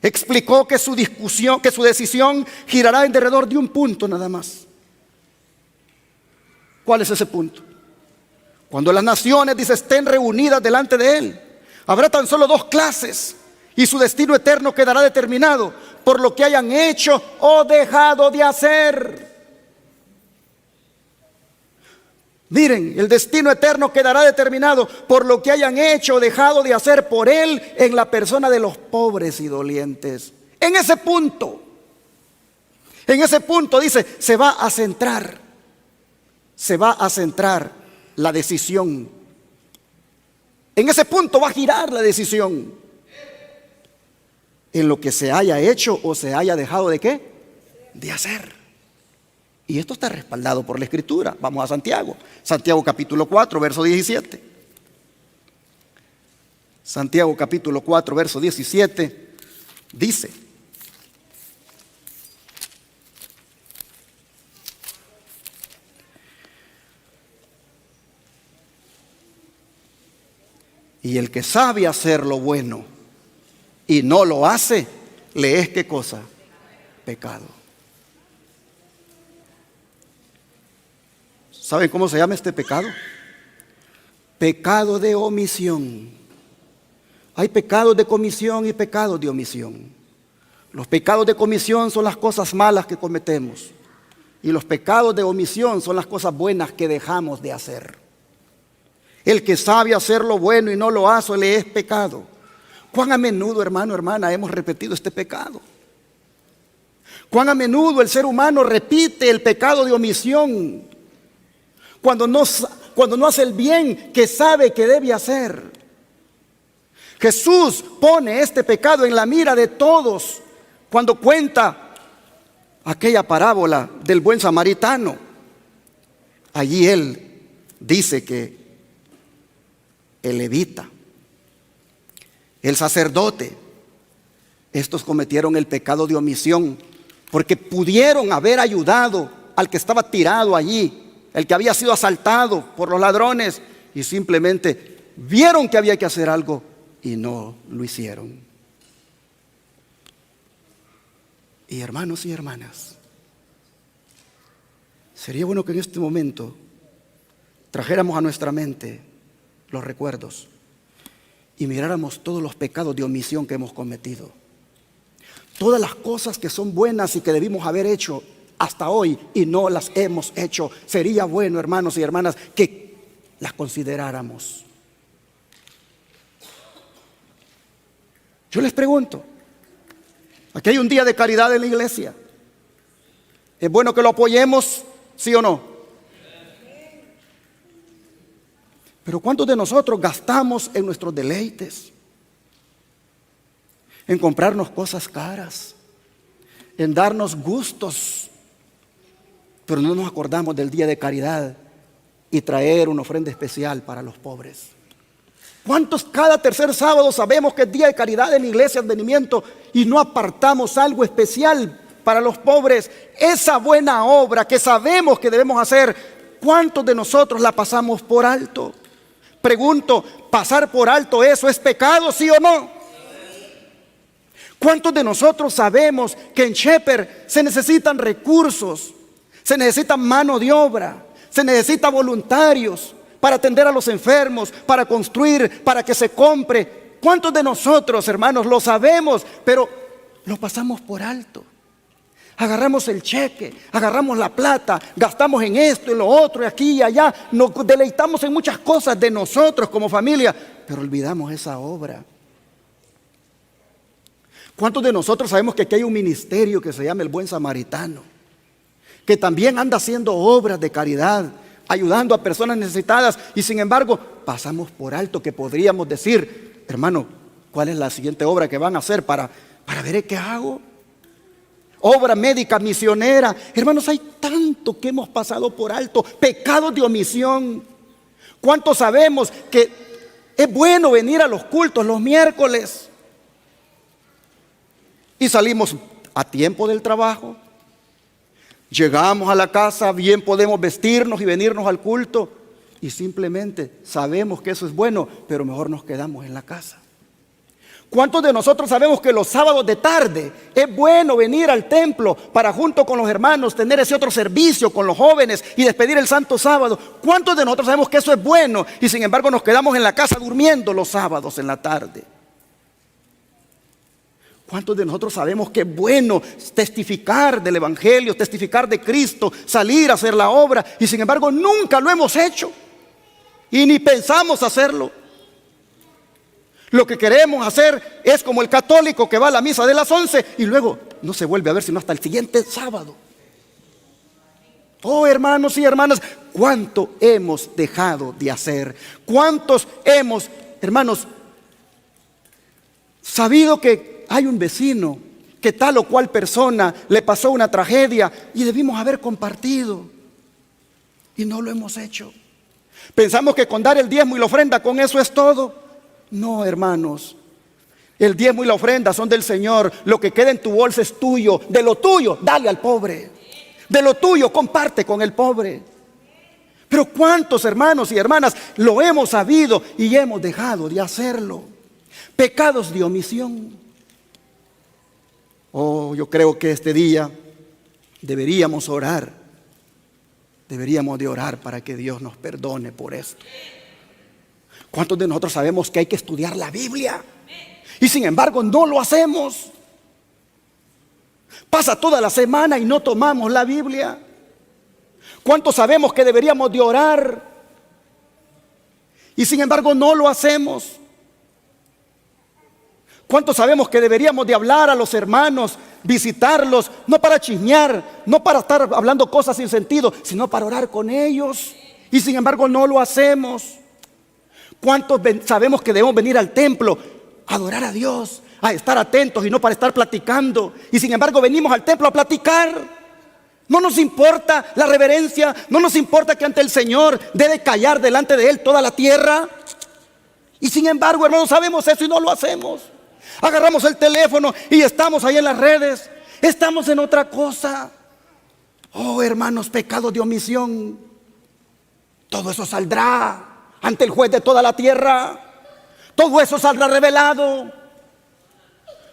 Explicó que su decisión girará en derredor de un punto nada más. ¿Cuál es ese punto? Cuando las naciones, dice, estén reunidas delante de él, habrá tan solo dos clases y su destino eterno quedará determinado por lo que hayan hecho o dejado de hacer. Miren, el destino eterno quedará determinado por lo que hayan hecho o dejado de hacer por él en la persona de los pobres y dolientes. En ese punto dice, se va a centrar la decisión. En ese punto va a girar la decisión. En lo que se haya hecho o se haya dejado de ¿qué? De hacer. Y esto está respaldado por la Escritura. Vamos a Santiago. Santiago capítulo 4, verso 17. Santiago capítulo 4, verso 17, dice: y el que sabe hacer lo bueno y no lo hace, le es ¿qué cosa? Pecado. ¿Saben cómo se llama este pecado? Pecado de omisión. Hay pecados de comisión y pecados de omisión. Los pecados de comisión son las cosas malas que cometemos, y los pecados de omisión son las cosas buenas que dejamos de hacer. El que sabe hacer lo bueno y no lo hace, le es pecado. ¿Cuán a menudo, hermano, hermana, hemos repetido este pecado? ¿Cuán a menudo el ser humano repite el pecado de omisión cuando no hace el bien que sabe que debe hacer? Jesús pone este pecado en la mira de todos cuando cuenta aquella parábola del buen samaritano. Allí Él dice que el levita, el sacerdote, estos cometieron el pecado de omisión porque pudieron haber ayudado al que estaba tirado allí, el que había sido asaltado por los ladrones, y simplemente vieron que había que hacer algo y no lo hicieron. Y hermanos y hermanas, sería bueno que en este momento trajéramos a nuestra mente los recuerdos y miráramos todos los pecados de omisión que hemos cometido, todas las cosas que son buenas y que debimos haber hecho hasta hoy y no las hemos hecho. Sería bueno, hermanos y hermanas, que las consideráramos. Yo les pregunto, aquí hay un día de caridad en la iglesia. ¿Es bueno que lo apoyemos, sí o no? Pero ¿cuántos de nosotros gastamos en nuestros deleites? En comprarnos cosas caras, en darnos gustos, pero no nos acordamos del día de caridad y traer una ofrenda especial para los pobres? ¿Cuántos cada tercer sábado sabemos que es día de caridad en la iglesia Advenimiento y no apartamos algo especial para los pobres? Esa buena obra que sabemos que debemos hacer, ¿cuántos de nosotros la pasamos por alto? Pregunto, ¿pasar por alto eso es pecado, sí o no? ¿Cuántos de nosotros sabemos que en Shepherd se necesitan recursos, se necesita mano de obra, se necesita voluntarios para atender a los enfermos, para construir, para que se compre? ¿Cuántos de nosotros, hermanos, lo sabemos, pero lo pasamos por alto? Agarramos el cheque, agarramos la plata, gastamos en esto y lo otro, y aquí y allá, nos deleitamos en muchas cosas de nosotros como familia, pero olvidamos esa obra. ¿Cuántos de nosotros sabemos que aquí hay un ministerio que se llama el Buen Samaritano, que también anda haciendo obras de caridad, ayudando a personas necesitadas, y sin embargo pasamos por alto que podríamos decir, hermano, ¿cuál es la siguiente obra que van a hacer para ver qué hago? Obra médica, misionera. Hermanos, hay tanto que hemos pasado por alto, pecados de omisión. ¿Cuántos sabemos que es bueno venir a los cultos los miércoles y salimos a tiempo del trabajo? Llegamos a la casa, bien podemos vestirnos y venirnos al culto, y simplemente sabemos que eso es bueno, pero mejor nos quedamos en la casa. ¿Cuántos de nosotros sabemos que los sábados de tarde es bueno venir al templo para, junto con los hermanos, tener ese otro servicio con los jóvenes y despedir el santo sábado? ¿Cuántos de nosotros sabemos que eso es bueno y sin embargo nos quedamos en la casa durmiendo los sábados en la tarde? ¿Cuántos de nosotros sabemos que es bueno testificar del Evangelio, testificar de Cristo, salir a hacer la obra, y sin embargo nunca lo hemos hecho y ni pensamos hacerlo? Lo que queremos hacer es como el católico que va a la misa de las 11 y luego no se vuelve a ver sino hasta el siguiente sábado. Oh, hermanos y hermanas, ¿cuánto hemos dejado de hacer? ¿Cuántos hemos, hermanos, sabido que hay un vecino que tal o cual persona le pasó una tragedia y debimos haber compartido y no lo hemos hecho? Pensamos que con dar el diezmo y la ofrenda, con eso es todo. No, hermanos. El diezmo y la ofrenda son del Señor. Lo que queda en tu bolsa es tuyo. De lo tuyo, dale al pobre. De lo tuyo, comparte con el pobre. Pero ¿cuántos hermanos y hermanas lo hemos sabido y hemos dejado de hacerlo? Pecados de omisión. Oh, yo creo que este día deberíamos orar. Deberíamos de orar para que Dios nos perdone por esto. ¿Cuántos de nosotros sabemos que hay que estudiar la Biblia? Y sin embargo no lo hacemos. Pasa toda la semana y no tomamos la Biblia. ¿Cuántos sabemos que deberíamos de orar? Y sin embargo no lo hacemos. ¿Cuántos sabemos que deberíamos de hablar a los hermanos, visitarlos, no para chismear, no para estar hablando cosas sin sentido, sino para orar con ellos? Y sin embargo no lo hacemos. ¿Cuántos sabemos que debemos venir al templo a adorar a Dios, a estar atentos y no para estar platicando? Y sin embargo venimos al templo a platicar. No nos importa la reverencia, no nos importa que ante el Señor debe callar delante de Él toda la tierra. Y sin embargo, hermanos, sabemos eso y no lo hacemos. Agarramos el teléfono y estamos ahí en las redes. Estamos en otra cosa. Oh, hermanos, pecados de omisión. Todo eso saldrá ante el juez de toda la tierra. Todo eso saldrá revelado.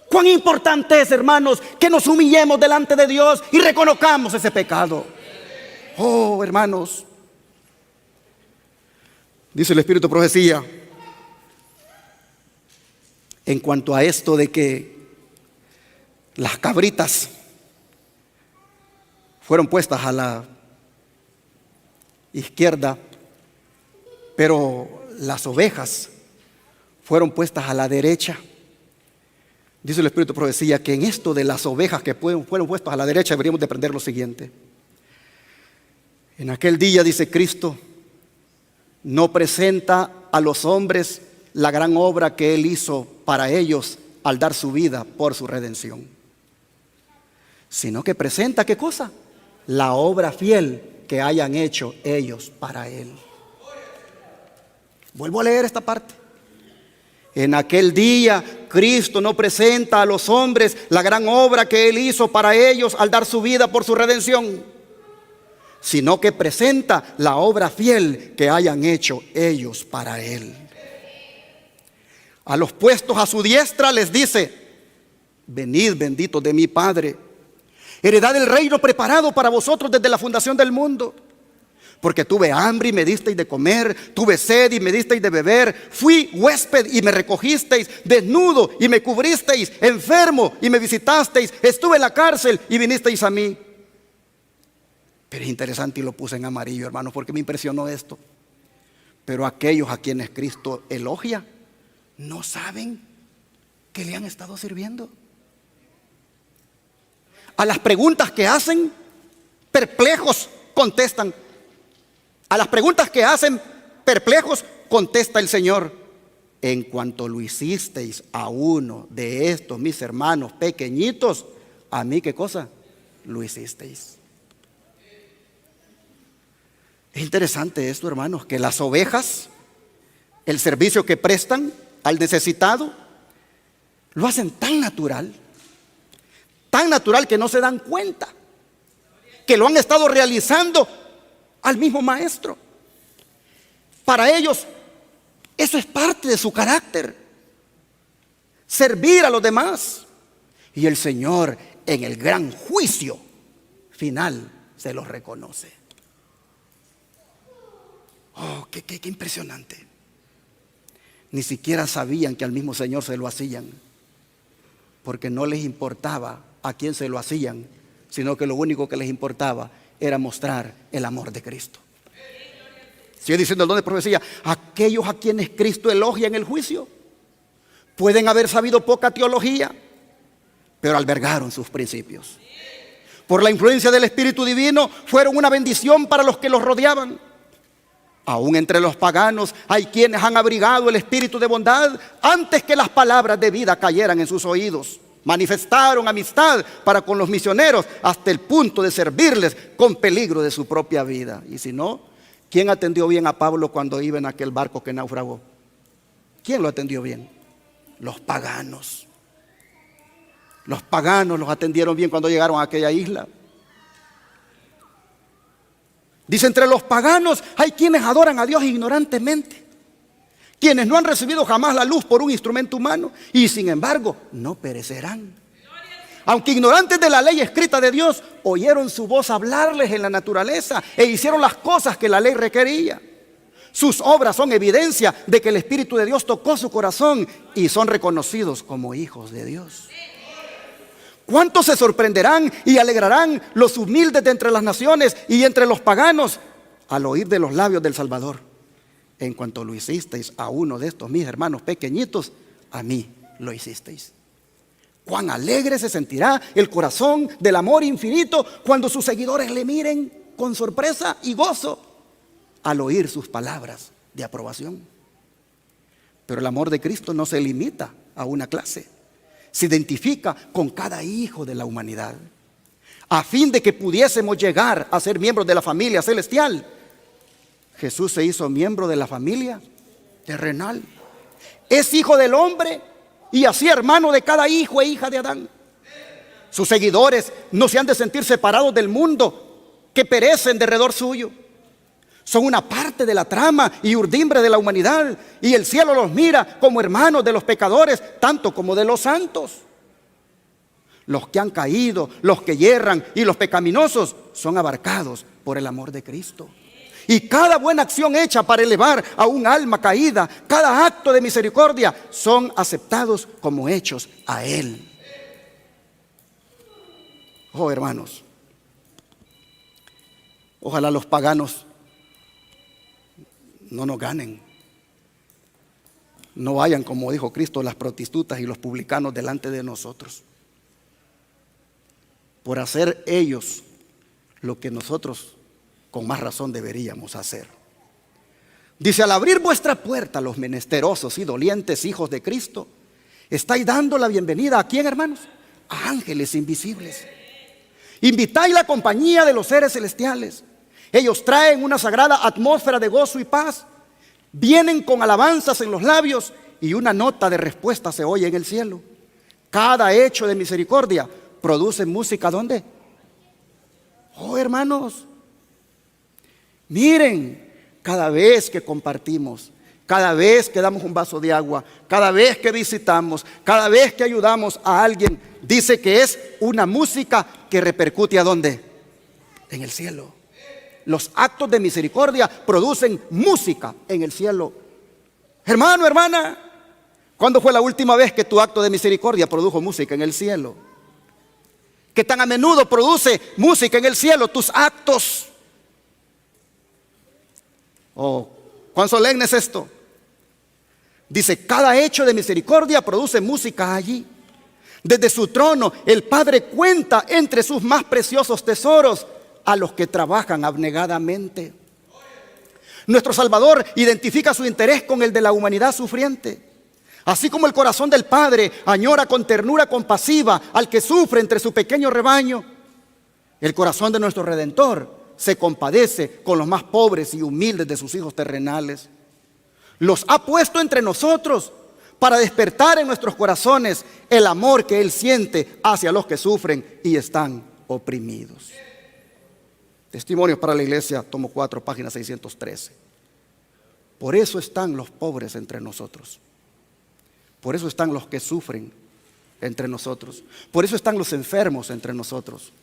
Cuán importante es, hermanos, que nos humillemos delante de Dios y reconozcamos ese pecado. Oh, hermanos, dice el Espíritu de Profecía en cuanto a esto de que las cabritas fueron puestas a la izquierda, pero las ovejas fueron puestas a la derecha. Dice el Espíritu de Profecía que en esto de las ovejas que fueron puestas a la derecha deberíamos de aprender lo siguiente. En aquel día, dice Cristo, no presenta a los hombres la gran obra que Él hizo para ellos al dar su vida por su redención, sino que presenta, ¿qué cosa? La obra fiel que hayan hecho ellos para Él. Vuelvo a leer esta parte. En aquel día Cristo no presenta a los hombres la gran obra que Él hizo para ellos al dar su vida por su redención, sino que presenta la obra fiel que hayan hecho ellos para Él. A los puestos a su diestra les dice: venid, benditos de mi Padre, heredad del reino preparado para vosotros desde la fundación del mundo. Porque tuve hambre y me disteis de comer, tuve sed y me disteis de beber, fui huésped y me recogisteis, desnudo y me cubristeis, enfermo y me visitasteis, estuve en la cárcel y vinisteis a mí. Pero es interesante y lo puse en amarillo, hermanos, porque me impresionó esto. Pero aquellos a quienes Cristo elogia no saben que le han estado sirviendo. A las preguntas que hacen, perplejos contestan. A las preguntas que hacen, perplejos, contesta el Señor: en cuanto lo hicisteis a uno de estos mis hermanos pequeñitos, a mí, ¿qué cosa? Lo hicisteis. Es interesante esto, hermanos, que las ovejas, el servicio que prestan al necesitado, lo hacen tan natural que no se dan cuenta que lo han estado realizando al mismo maestro. Para ellos eso es parte de su carácter, servir a los demás. Y el Señor en el gran juicio final se los reconoce. Oh, qué impresionante. Ni siquiera sabían que al mismo Señor se lo hacían, porque no les importaba a quién se lo hacían, sino que lo único que les importaba era mostrar el amor de Cristo. Sigue diciendo el don de profecía: aquellos a quienes Cristo elogia en el juicio pueden haber sabido poca teología, pero albergaron sus principios. Por la influencia del Espíritu Divino fueron una bendición para los que los rodeaban. Aún entre los paganos hay quienes han abrigado el espíritu de bondad antes que las palabras de vida cayeran en sus oídos. Manifestaron amistad para con los misioneros hasta el punto de servirles con peligro de su propia vida. Y si no, ¿quién atendió bien a Pablo cuando iba en aquel barco que naufragó? ¿Quién lo atendió bien? Los paganos. Los paganos los atendieron bien cuando llegaron a aquella isla. Dice, entre los paganos hay quienes adoran a Dios ignorantemente, quienes no han recibido jamás la luz por un instrumento humano y sin embargo no perecerán. Aunque ignorantes de la ley escrita de Dios, oyeron su voz hablarles en la naturaleza e hicieron las cosas que la ley requería. Sus obras son evidencia de que el Espíritu de Dios tocó su corazón y son reconocidos como hijos de Dios. ¿Cuántos se sorprenderán y alegrarán los humildes de entre las naciones y entre los paganos al oír de los labios del Salvador? En cuanto lo hicisteis a uno de estos mis hermanos pequeñitos, a mí lo hicisteis. Cuán alegre se sentirá el corazón del amor infinito cuando sus seguidores le miren con sorpresa y gozo al oír sus palabras de aprobación. Pero el amor de Cristo no se limita a una clase. Se identifica con cada hijo de la humanidad, a fin de que pudiésemos llegar a ser miembros de la familia celestial. Jesús se hizo miembro de la familia terrenal. Es hijo del hombre y así hermano de cada hijo e hija de Adán. Sus seguidores no se han de sentir separados del mundo que perecen derredor suyo. Son una parte de la trama y urdimbre de la humanidad, y el cielo los mira como hermanos de los pecadores, tanto como de los santos. Los que han caído, los que yerran y los pecaminosos son abarcados por el amor de Cristo. Y cada buena acción hecha para elevar a un alma caída, cada acto de misericordia, son aceptados como hechos a Él. Oh, hermanos, ojalá los paganos no nos ganen. No vayan, como dijo Cristo, las prostitutas y los publicanos delante de nosotros, por hacer ellos lo que nosotros con más razón deberíamos hacer. Dice, al abrir vuestra puerta a los menesterosos y dolientes hijos de Cristo, estáis dando la bienvenida ¿a quién, hermanos? A ángeles invisibles. Invitáis la compañía de los seres celestiales. Ellos traen una sagrada atmósfera de gozo y paz. Vienen con alabanzas en los labios y una nota de respuesta se oye en el cielo. Cada hecho de misericordia produce música, ¿dónde? Oh, hermanos, miren, cada vez que compartimos, cada vez que damos un vaso de agua, cada vez que visitamos, cada vez que ayudamos a alguien, dice que es una música que repercute ¿a dónde? En el cielo. Los actos de misericordia producen música en el cielo. Hermano, hermana, ¿cuándo fue la última vez que tu acto de misericordia produjo música en el cielo? ¿Qué tan a menudo produce música en el cielo tus actos? Oh, ¿cuán solemne es esto? Dice, cada hecho de misericordia produce música allí. Desde su trono el Padre cuenta entre sus más preciosos tesoros a los que trabajan abnegadamente. Nuestro Salvador identifica su interés con el de la humanidad sufriente. Así como el corazón del Padre añora con ternura compasiva al que sufre entre su pequeño rebaño, el corazón de nuestro Redentor se compadece con los más pobres y humildes de sus hijos terrenales. Los ha puesto entre nosotros para despertar en nuestros corazones el amor que Él siente hacia los que sufren y están oprimidos. Testimonios para la Iglesia, tomo 4, página 613. Por eso están los pobres entre nosotros. Por eso están los que sufren entre nosotros. Por eso están los enfermos entre nosotros.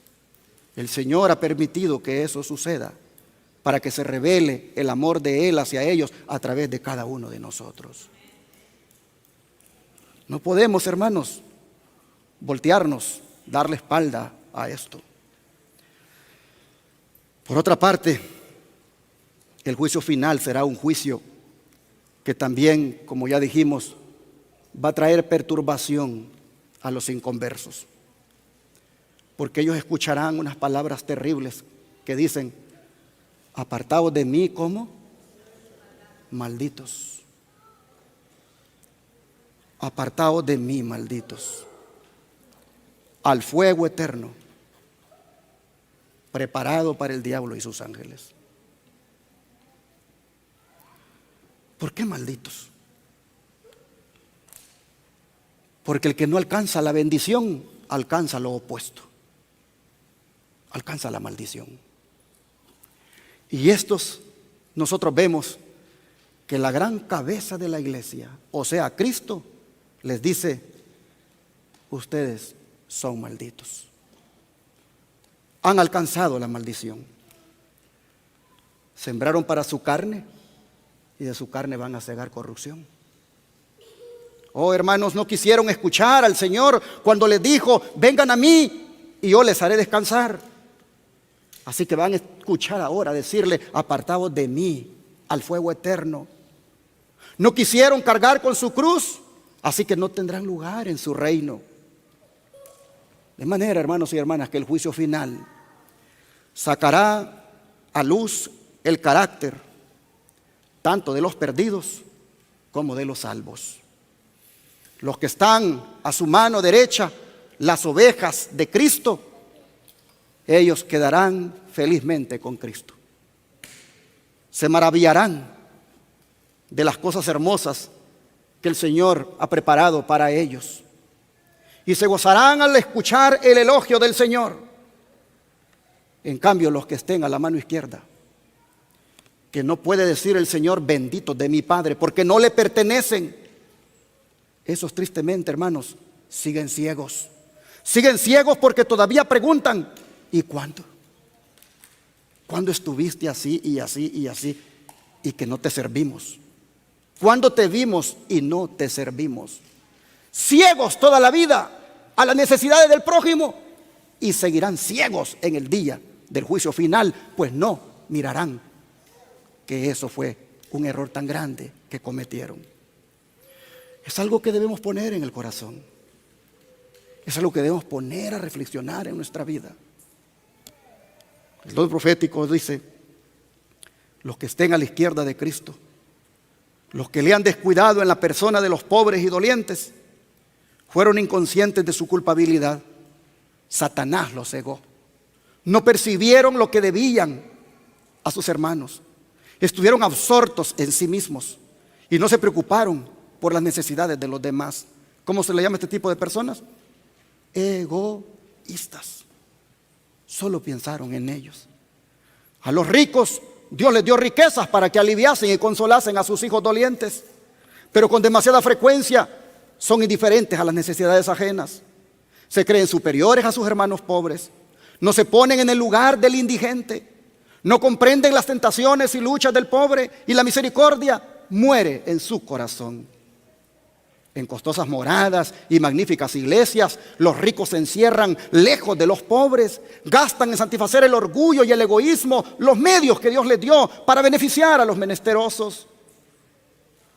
El Señor ha permitido que eso suceda para que se revele el amor de Él hacia ellos a través de cada uno de nosotros. No podemos, hermanos, voltearnos, darle espalda a esto. Por otra parte, el juicio final será un juicio que también, como ya dijimos, va a traer perturbación a los inconversos. Porque ellos escucharán unas palabras terribles que dicen, apartados de mí, ¿cómo? Malditos. Apartados de mí, malditos. Al fuego eterno, preparado para el diablo y sus ángeles. ¿Por qué malditos? Porque el que no alcanza la bendición, alcanza lo opuesto. Alcanza la maldición. Y nosotros vemos que la gran cabeza de la iglesia, o sea, Cristo, les dice: ustedes son malditos. Han alcanzado la maldición. Sembraron para su carne y de su carne van a cegar corrupción. Oh, hermanos, no quisieron escuchar al Señor cuando les dijo: vengan a mí y yo les haré descansar. Así que van a escuchar ahora decirle: apartaos de mí al fuego eterno. No quisieron cargar con su cruz, así que no tendrán lugar en su reino. De manera, hermanos y hermanas, que el juicio final sacará a luz el carácter tanto de los perdidos como de los salvos. Los que están a su mano derecha, las ovejas de Cristo, ellos quedarán felizmente con Cristo. Se maravillarán de las cosas hermosas que el Señor ha preparado para ellos. Y se gozarán al escuchar el elogio del Señor. En cambio, los que estén a la mano izquierda, que no puede decir el Señor: bendito de mi Padre, porque no le pertenecen, esos tristemente, hermanos, siguen ciegos. Siguen ciegos porque todavía preguntan: ¿y cuándo? ¿Cuándo estuviste así y así y así y que no te servimos? ¿Cuándo te vimos y no te servimos? Ciegos toda la vida a las necesidades del prójimo, y seguirán ciegos en el día del juicio final, pues no mirarán que eso fue un error tan grande que cometieron. Es algo que debemos poner en el corazón. Es algo que debemos poner a reflexionar en nuestra vida. El don profético dice: los que estén a la izquierda de Cristo, los que le han descuidado en la persona de los pobres y dolientes, fueron inconscientes de su culpabilidad. Satanás los cegó. No percibieron lo que debían a sus hermanos. Estuvieron absortos en sí mismos y no se preocuparon por las necesidades de los demás. ¿Cómo se le llama a este tipo de personas? Egoístas. Solo pensaron en ellos. A los ricos Dios les dio riquezas para que aliviasen y consolasen a sus hijos dolientes, pero con demasiada frecuencia son indiferentes a las necesidades ajenas. Se creen superiores a sus hermanos pobres. No se ponen en el lugar del indigente. No comprenden las tentaciones y luchas del pobre, y la misericordia muere en su corazón. En costosas moradas y magníficas iglesias, los ricos se encierran lejos de los pobres, gastan en satisfacer el orgullo y el egoísmo los medios que Dios les dio para beneficiar a los menesterosos.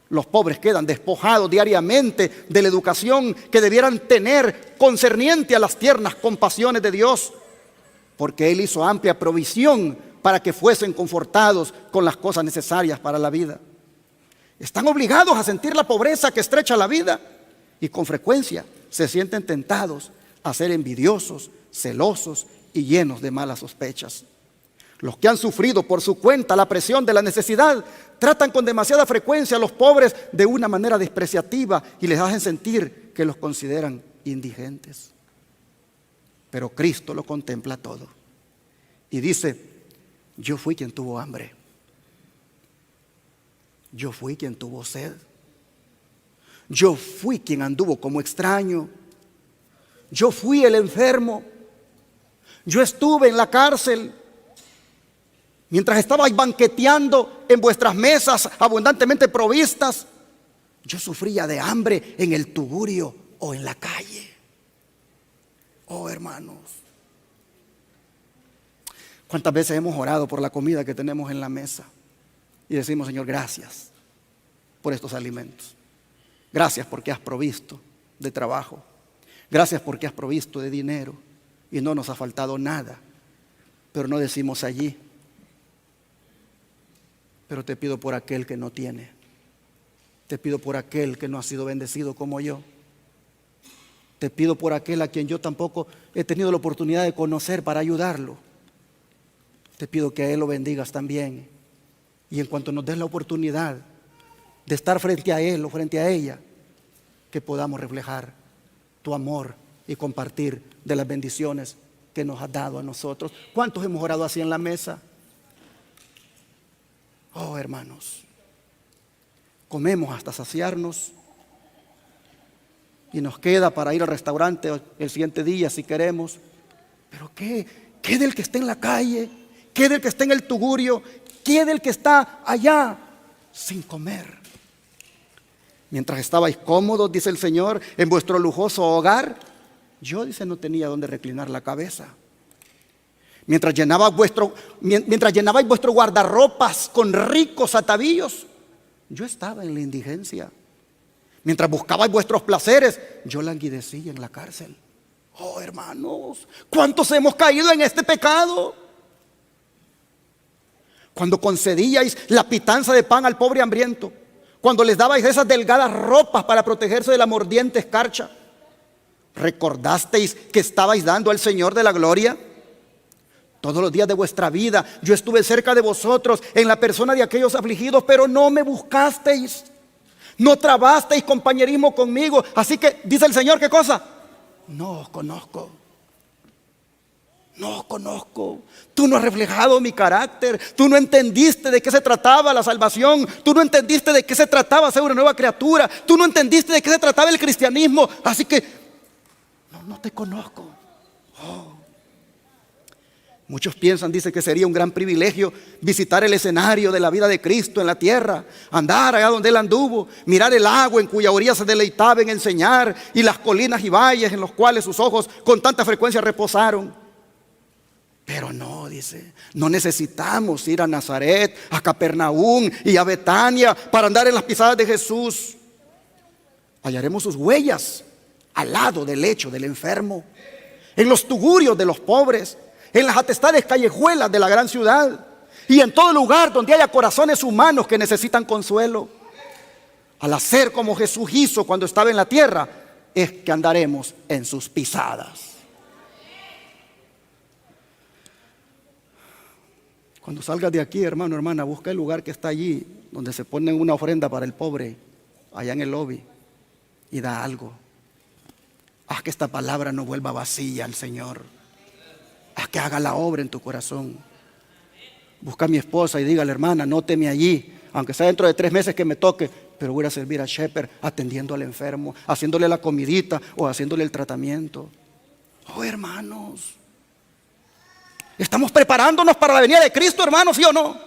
Los pobres quedan despojados diariamente de la educación que debieran tener concerniente a las tiernas compasiones de Dios, porque Él hizo amplia provisión para que fuesen confortados con las cosas necesarias para la vida. Están obligados a sentir la pobreza que estrecha la vida, y con frecuencia se sienten tentados a ser envidiosos, celosos y llenos de malas sospechas. Los que han sufrido por su cuenta la presión de la necesidad tratan con demasiada frecuencia a los pobres de una manera despreciativa y les hacen sentir que los consideran indigentes. Pero Cristo lo contempla todo y dice: yo fui quien tuvo hambre. Yo fui quien tuvo sed. Yo fui quien anduvo como extraño. Yo fui el enfermo. Yo estuve en la cárcel. Mientras estabais banqueteando en vuestras mesas abundantemente provistas, yo sufría de hambre en el tugurio o en la calle. Oh, hermanos, ¿cuántas veces hemos orado por la comida que tenemos en la mesa? Y decimos: Señor, gracias por estos alimentos. Gracias porque has provisto de trabajo. Gracias porque has provisto de dinero y no nos ha faltado nada. Pero no decimos allí: pero te pido por aquel que no tiene. Te pido por aquel que no ha sido bendecido como yo. Te pido por aquel a quien yo tampoco he tenido la oportunidad de conocer para ayudarlo. Te pido que a él lo bendigas también. Y en cuanto nos des la oportunidad de estar frente a él o frente a ella, que podamos reflejar tu amor y compartir de las bendiciones que nos has dado a nosotros. ¿Cuántos hemos orado así en la mesa? Oh, hermanos, comemos hasta saciarnos y nos queda para ir al restaurante el siguiente día si queremos. Pero ¿qué del que está en la calle? ¿Qué del que está en el tugurio? ¿Qué del que está allá sin comer? Mientras estabais cómodos, dice el Señor, en vuestro lujoso hogar, yo, dice, no tenía donde reclinar la cabeza. Mientras llenabais vuestro guardarropas con ricos atavíos, yo estaba en la indigencia. Mientras buscabais vuestros placeres, yo languidecía en la cárcel. Oh, hermanos, ¿cuántos hemos caído en este pecado? Cuando concedíais la pitanza de pan al pobre hambriento, cuando les dabais esas delgadas ropas para protegerse de la mordiente escarcha, ¿recordasteis que estabais dando al Señor de la gloria? Todos los días de vuestra vida yo estuve cerca de vosotros en la persona de aquellos afligidos, pero no me buscasteis, no trabasteis compañerismo conmigo. Así que dice el Señor, ¿qué cosa? No os conozco. No os conozco. Tú no has reflejado mi carácter. Tú no entendiste de qué se trataba la salvación. Tú no entendiste de qué se trataba ser una nueva criatura. Tú no entendiste de qué se trataba el cristianismo. Así que no te conozco. Oh. Muchos piensan, dice, que sería un gran privilegio visitar el escenario de la vida de Cristo en la tierra, andar allá donde Él anduvo, mirar el agua en cuya orilla se deleitaba en enseñar, y las colinas y valles en los cuales sus ojos con tanta frecuencia reposaron. Pero no, dice, no necesitamos ir a Nazaret, a Capernaum y a Betania para andar en las pisadas de Jesús. Hallaremos sus huellas al lado del lecho del enfermo, en los tugurios de los pobres, en las atestadas callejuelas de la gran ciudad y en todo lugar donde haya corazones humanos que necesitan consuelo. Al hacer como Jesús hizo cuando estaba en la tierra, es que andaremos en sus pisadas. Cuando salgas de aquí, hermano, hermana, busca el lugar que está allí, donde se pone una ofrenda para el pobre, allá en el lobby, y da algo. Haz que esta palabra no vuelva vacía al Señor. Haz que haga la obra en tu corazón. Busca a mi esposa y dígale, hermana, nóteme allí, aunque sea dentro de 3 meses que me toque, pero voy a servir a Shepherd atendiendo al enfermo, haciéndole la comidita o haciéndole el tratamiento. Oh, hermanos, estamos preparándonos para la venida de Cristo, hermanos, ¿sí o no?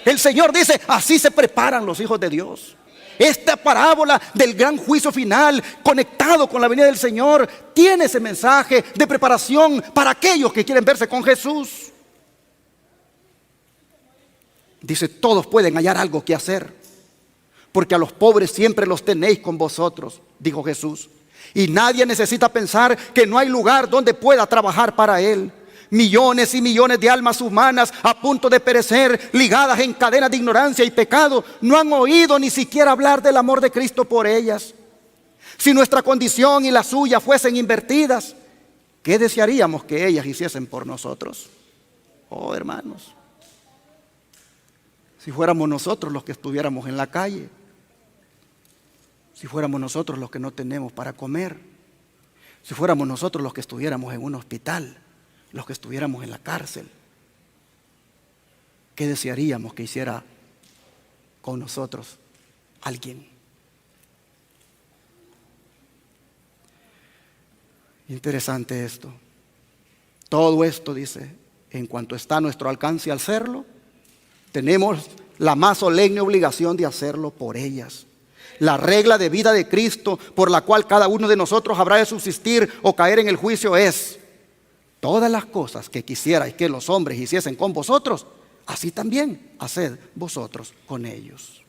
El Señor dice, así se preparan los hijos de Dios. Esta parábola del gran juicio final, conectado con la venida del Señor, tiene ese mensaje de preparación para aquellos que quieren verse con Jesús. Dice, todos pueden hallar algo que hacer, porque a los pobres siempre los tenéis con vosotros, dijo Jesús. Y nadie necesita pensar que no hay lugar donde pueda trabajar para Él. Millones y millones de almas humanas a punto de perecer, ligadas en cadenas de ignorancia y pecado, no han oído ni siquiera hablar del amor de Cristo por ellas. Si nuestra condición y la suya fuesen invertidas, ¿qué desearíamos que ellas hiciesen por nosotros? Oh, hermanos, si fuéramos nosotros los que estuviéramos en la calle, si fuéramos nosotros los que no tenemos para comer, si fuéramos nosotros los que estuviéramos en un hospital, los que estuviéramos en la cárcel, ¿qué desearíamos que hiciera con nosotros alguien? Interesante esto. Todo esto, dice, en cuanto está a nuestro alcance al hacerlo, tenemos la más solemne obligación de hacerlo por ellas. La regla de vida de Cristo por la cual cada uno de nosotros habrá de subsistir o caer en el juicio es: todas las cosas que quisierais que los hombres hiciesen con vosotros, así también haced vosotros con ellos.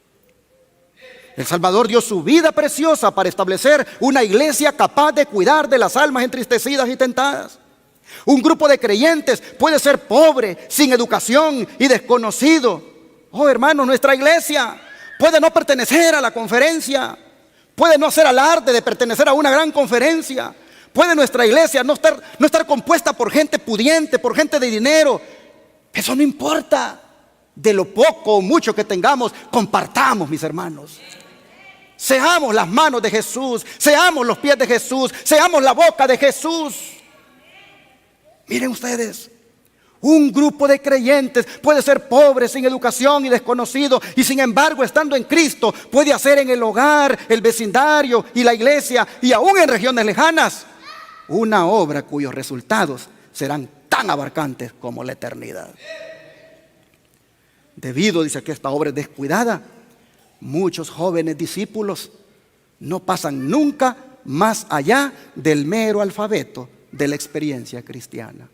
El Salvador dio su vida preciosa para establecer una iglesia capaz de cuidar de las almas entristecidas y tentadas. Un grupo de creyentes puede ser pobre, sin educación y desconocido. Oh, hermanos, nuestra iglesia puede no pertenecer a la conferencia, puede no hacer alarde de pertenecer a una gran conferencia. Puede nuestra iglesia no estar compuesta por gente pudiente, por gente de dinero. Eso no importa. De lo poco o mucho que tengamos, compartamos, mis hermanos. Seamos las manos de Jesús, seamos los pies de Jesús, seamos la boca de Jesús. Miren ustedes, un grupo de creyentes puede ser pobre, sin educación y desconocido, y sin embargo, estando en Cristo, puede hacer en el hogar, el vecindario y la iglesia, y aún en regiones lejanas, una obra cuyos resultados serán tan abarcantes como la eternidad. Debido, dice que esta obra es descuidada, muchos jóvenes discípulos no pasan nunca más allá del mero alfabeto de la experiencia cristiana.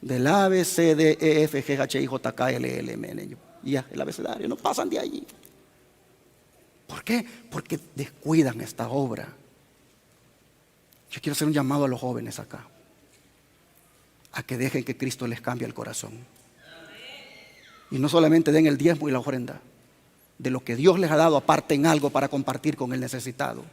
Del A, B, C, D, E, F, G, H, I, J, K, L, L, M, N, y ya, el abecedario, no pasan de allí. ¿Por qué? Porque descuidan esta obra. Yo quiero hacer un llamado a los jóvenes acá, a que dejen que Cristo les cambie el corazón. Y no solamente den el diezmo y la ofrenda, de lo que Dios les ha dado, aparten algo para compartir con el necesitado.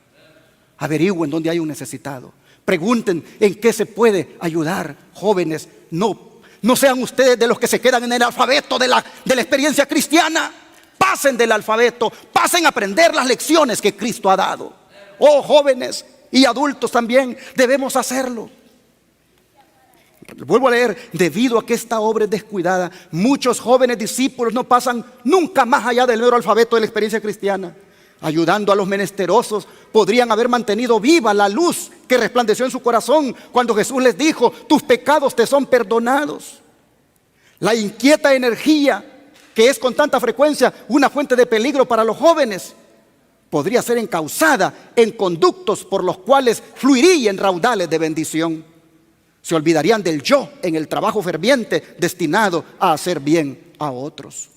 Averigüen dónde hay un necesitado. Pregunten en qué se puede ayudar. Jóvenes, no sean ustedes de los que se quedan en el alfabeto de la experiencia cristiana. Pasen del alfabeto, pasen a aprender las lecciones que Cristo ha dado. Oh, jóvenes y adultos también debemos hacerlo. Vuelvo a leer, debido a que esta obra es descuidada, muchos jóvenes discípulos no pasan nunca más allá del mero alfabeto de la experiencia cristiana. Ayudando a los menesterosos, podrían haber mantenido viva la luz que resplandeció en su corazón cuando Jesús les dijo: tus pecados te son perdonados. La inquieta energía que es con tanta frecuencia una fuente de peligro para los jóvenes podría ser encauzada en conductos por los cuales fluirían raudales de bendición. Se olvidarían del yo en el trabajo ferviente destinado a hacer bien a otros.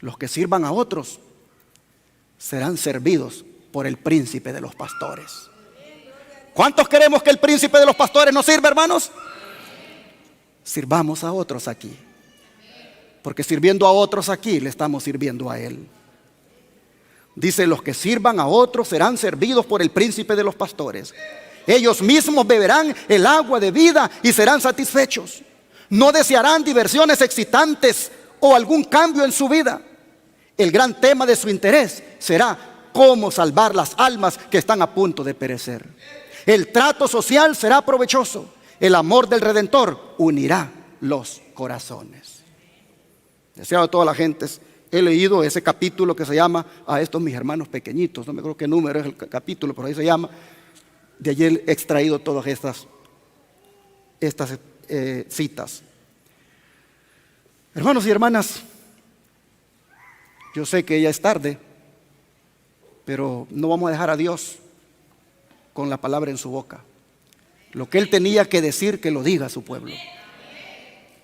Los que sirvan a otros serán servidos por el príncipe de los pastores. ¿Cuántos queremos que el príncipe de los pastores nos sirva, hermanos? Sirvamos a otros aquí, porque sirviendo a otros aquí le estamos sirviendo a Él. Dice: los que sirvan a otros serán servidos por el príncipe de los pastores. Ellos mismos beberán el agua de vida y serán satisfechos. No desearán diversiones excitantes o algún cambio en su vida. El gran tema de su interés será cómo salvar las almas que están a punto de perecer. El trato social será provechoso. El amor del Redentor unirá los corazones. Deseado de todas las gentes, he leído ese capítulo que se llama A estos mis hermanos pequeñitos. No me acuerdo qué número es el capítulo, pero ahí se llama. De allí he extraído todas estas citas. Hermanos y hermanas, yo sé que ya es tarde, pero no vamos a dejar a Dios con la palabra en su boca. Lo que Él tenía que decir, que lo diga a su pueblo.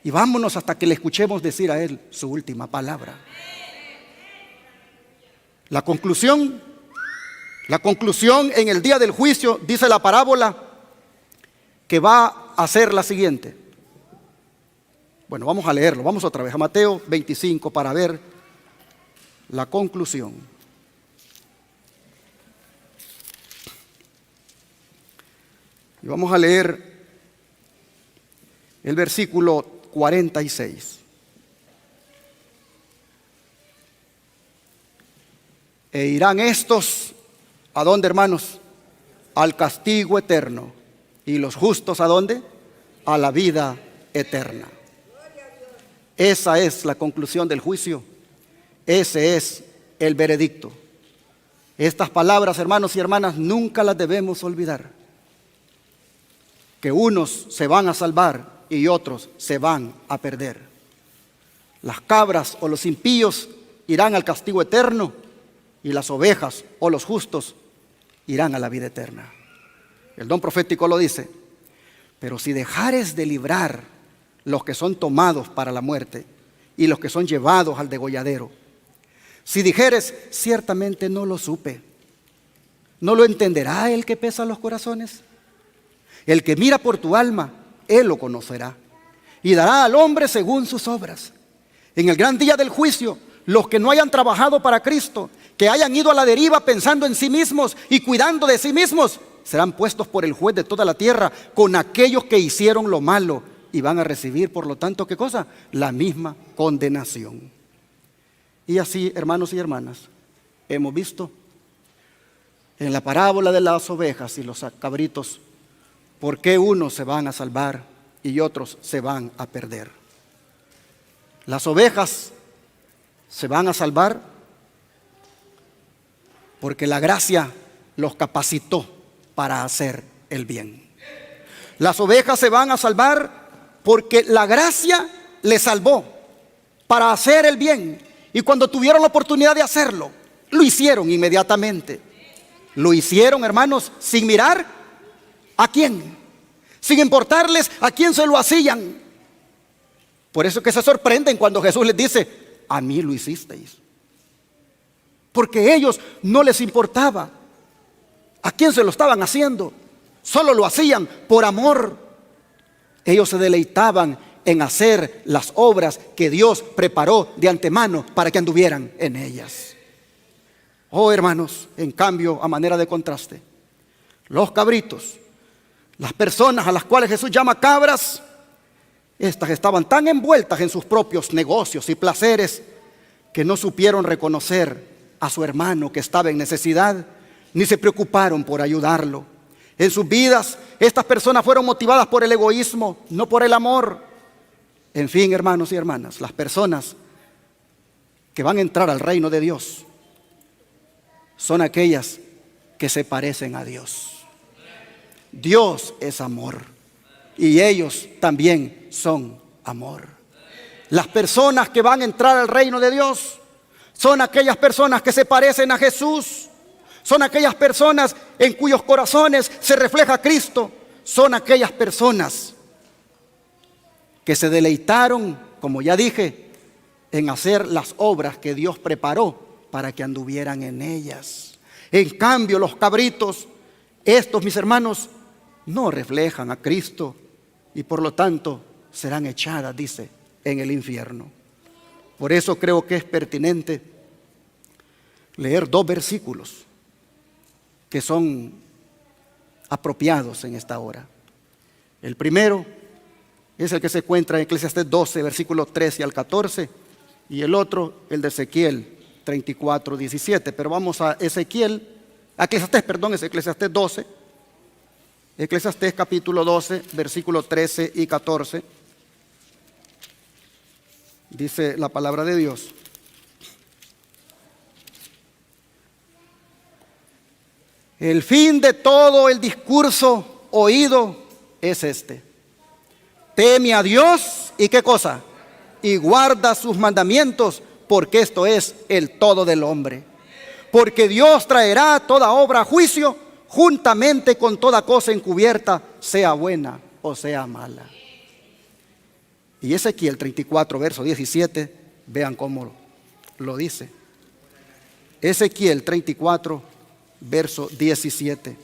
Y vámonos hasta que le escuchemos decir a Él su última palabra. La conclusión en el día del juicio, dice la parábola, que va a ser la siguiente. Bueno, vamos a leerlo, vamos otra vez a Mateo 25 para ver la conclusión. Y vamos a leer el versículo 46. E irán estos, ¿a dónde, hermanos? Al castigo eterno. ¿Y los justos a dónde? A la vida eterna. Esa es la conclusión del juicio. Ese es el veredicto. Estas palabras, hermanos y hermanas, nunca las debemos olvidar. Que unos se van a salvar y otros se van a perder. Las cabras o los impíos irán al castigo eterno y las ovejas o los justos irán a la vida eterna. El don profético lo dice: pero si dejares de librar los que son tomados para la muerte y los que son llevados al degolladero, si dijeres: ciertamente no lo supe, ¿no lo entenderá el que pesa los corazones? El que mira por tu alma, Él lo conocerá y dará al hombre según sus obras. En el gran día del juicio, los que no hayan trabajado para Cristo, que hayan ido a la deriva pensando en sí mismos y cuidando de sí mismos, serán puestos por el juez de toda la tierra con aquellos que hicieron lo malo y van a recibir, por lo tanto, ¿qué cosa? La misma condenación. Y así, hermanos y hermanas, hemos visto En la parábola de las ovejas y los cabritos, ¿por qué unos se van a salvar y otros se van a perder? Las ovejas se van a salvar porque la gracia los capacitó para hacer el bien. Las ovejas se van a salvar porque la gracia les salvó para hacer el bien. Y cuando tuvieron la oportunidad de hacerlo, lo hicieron inmediatamente. Lo hicieron, hermanos, sin mirar a quién, sin importarles a quién se lo hacían. Por eso que se sorprenden cuando Jesús les dice: a mí lo hicisteis. Porque a ellos no les importaba a quién se lo estaban haciendo, solo lo hacían por amor. Ellos se deleitaban en hacer las obras que Dios preparó de antemano para que anduvieran en ellas. Oh, hermanos, en cambio, a manera de contraste, los cabritos, las personas a las cuales Jesús llama cabras, estas estaban tan envueltas en sus propios negocios y placeres que no supieron reconocer a su hermano que estaba en necesidad, ni se preocuparon por ayudarlo. En sus vidas, estas personas fueron motivadas por el egoísmo, no por el amor. En fin, hermanos y hermanas, las personas que van a entrar al reino de Dios son aquellas que se parecen a Dios. Dios es amor y ellos también son amor. Las personas que van a entrar al reino de Dios son aquellas personas que se parecen a Jesús. Son aquellas personas en cuyos corazones se refleja Cristo. Son aquellas personas que se deleitaron, como ya dije, en hacer las obras que Dios preparó para que anduvieran en ellas. En cambio, los cabritos, estos, mis hermanos, no reflejan a Cristo y por lo tanto serán echadas, dice, en el infierno. Por eso creo que es pertinente leer dos versículos que son apropiados en esta hora. El primero es el que se encuentra en Eclesiastés 12, versículos 13 al 14, y el otro, el de Ezequiel 34, 17. Pero vamos a Eclesiastés 12, Eclesiastés capítulo 12, versículos 13 y 14. Dice la palabra de Dios: el fin de todo el discurso oído es este: teme a Dios y ¿qué cosa? Y guarda sus mandamientos, porque esto es el todo del hombre. Porque Dios traerá toda obra a juicio, juntamente con toda cosa encubierta, sea buena o sea mala. Y Ezequiel 34, verso 17, vean cómo lo dice. Ezequiel 34, verso 17.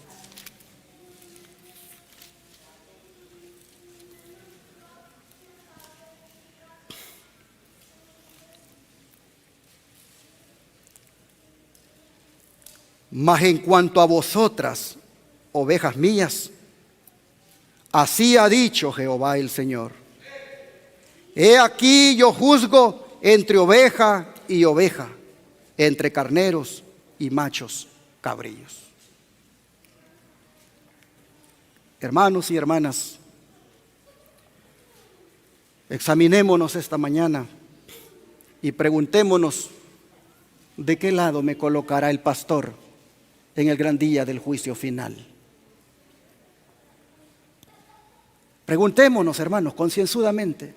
Mas en cuanto a vosotras, ovejas mías, así ha dicho Jehová el Señor: he aquí yo juzgo entre oveja y oveja, entre carneros y machos cabrillos. Hermanos y hermanas, examinémonos esta mañana y preguntémonos: ¿de qué lado me colocará el pastor en el gran día del juicio final? Preguntémonos, hermanos, concienzudamente: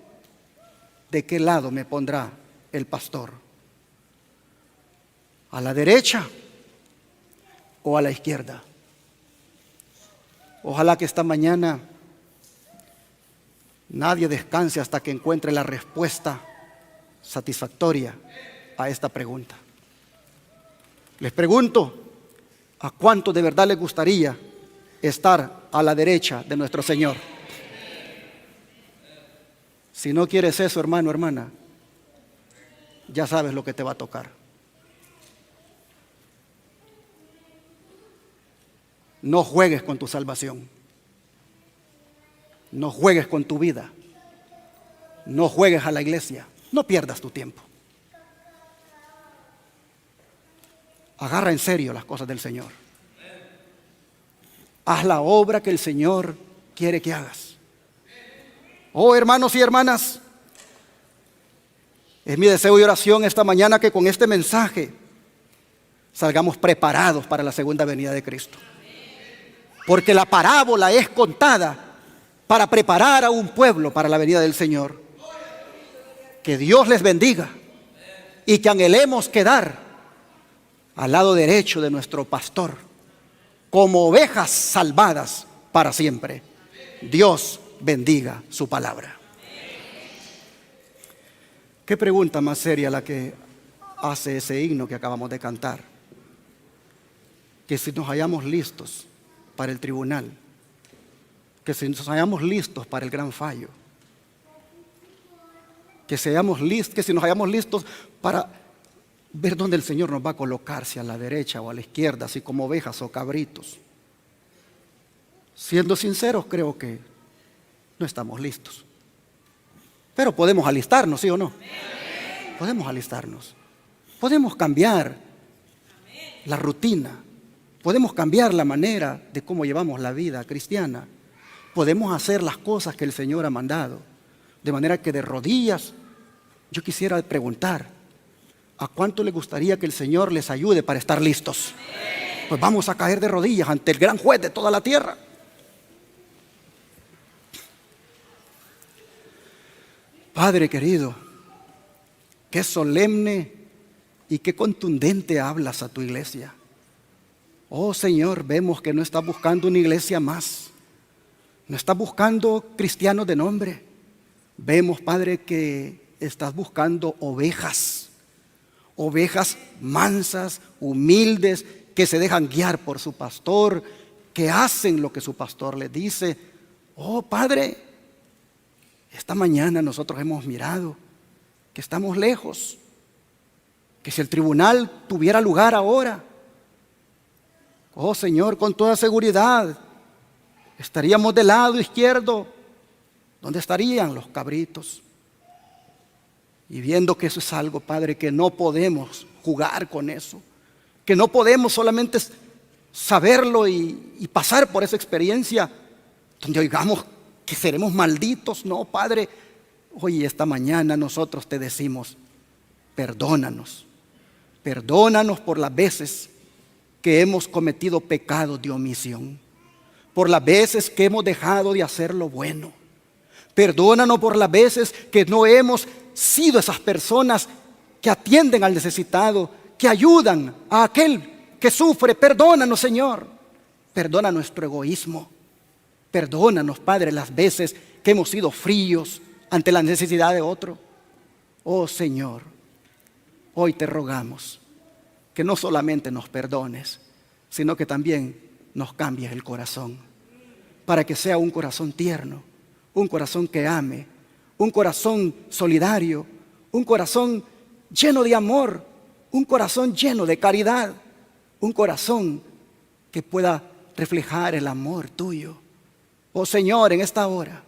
¿de qué lado me pondrá el pastor? ¿A la derecha o a la izquierda? Ojalá que esta mañana nadie descanse hasta que encuentre la respuesta satisfactoria a esta pregunta. Les pregunto: ¿a cuánto de verdad les gustaría estar a la derecha de nuestro Señor? Si no quieres eso, hermano, hermana, ya sabes lo que te va a tocar. No juegues con tu salvación. No juegues con tu vida. No juegues a la iglesia. No pierdas tu tiempo. Agarra en serio las cosas del Señor. Haz la obra que el Señor quiere que hagas. Oh, hermanos y hermanas, es mi deseo y oración esta mañana que con este mensaje salgamos preparados para la segunda venida de Cristo. Porque la parábola es contada para preparar a un pueblo para la venida del Señor. Que Dios les bendiga y que anhelemos quedar al lado derecho de nuestro pastor como ovejas salvadas para siempre. Dios bendiga su palabra. Qué pregunta más seria la que hace ese himno que acabamos de cantar. Que si nos hallamos listos para el tribunal, que si nos hallamos listos para el gran fallo, que si nos hallamos listos para ver dónde el Señor nos va a colocar, si a la derecha o a la izquierda, si como ovejas o cabritos. Siendo sinceros, creo que no estamos listos. Pero podemos alistarnos, ¿sí o no? Podemos alistarnos. Podemos cambiar la rutina. Podemos cambiar la manera de cómo llevamos la vida cristiana. Podemos hacer las cosas que el Señor ha mandado. De manera que de rodillas, yo quisiera preguntar, ¿a cuánto le gustaría que el Señor les ayude para estar listos? Pues vamos a caer de rodillas ante el gran juez de toda la tierra. Padre querido, qué solemne y qué contundente hablas a tu iglesia. Oh Señor, vemos que no estás buscando una iglesia más. No estás buscando cristianos de nombre. Vemos, Padre, que estás buscando ovejas. Ovejas mansas, humildes, que se dejan guiar por su pastor, que hacen lo que su pastor les dice. Oh Padre, esta mañana nosotros hemos mirado que estamos lejos, que si el tribunal tuviera lugar ahora, oh Señor, con toda seguridad, estaríamos del lado izquierdo, donde estarían los cabritos. Y viendo que eso es algo, Padre, que no podemos jugar con eso, que no podemos solamente saberlo y pasar por esa experiencia donde oigamos que seremos malditos. No, Padre, hoy esta mañana nosotros te decimos, perdónanos. Perdónanos por las veces que hemos cometido pecados de omisión, por las veces que hemos dejado de hacer lo bueno. Perdónanos por las veces que no hemos sido esas personas que atienden al necesitado, que ayudan a aquel que sufre. Perdónanos, Señor. Perdona nuestro egoísmo. Perdónanos, Padre, las veces que hemos sido fríos ante la necesidad de otro. Oh Señor, hoy te rogamos que no solamente nos perdones, sino que también nos cambies el corazón, para que sea un corazón tierno, un corazón que ame, un corazón solidario, un corazón lleno de amor, un corazón lleno de caridad, un corazón que pueda reflejar el amor tuyo. Oh Señor, en esta hora,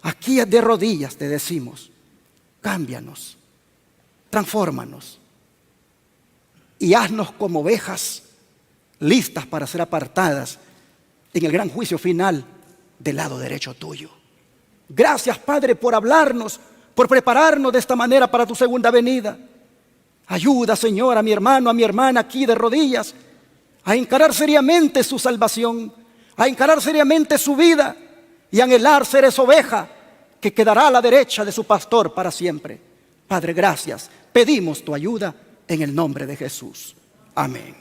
aquí de rodillas te decimos, cámbianos, transfórmanos y haznos como ovejas listas para ser apartadas en el gran juicio final del lado derecho tuyo. Gracias, Padre, por hablarnos, por prepararnos de esta manera para tu segunda venida. Ayuda, Señor, a mi hermano, a mi hermana aquí de rodillas a encarar seriamente su salvación, a encarar seriamente su vida y anhelar ser esa oveja que quedará a la derecha de su pastor para siempre. Padre, gracias. Pedimos tu ayuda en el nombre de Jesús. Amén.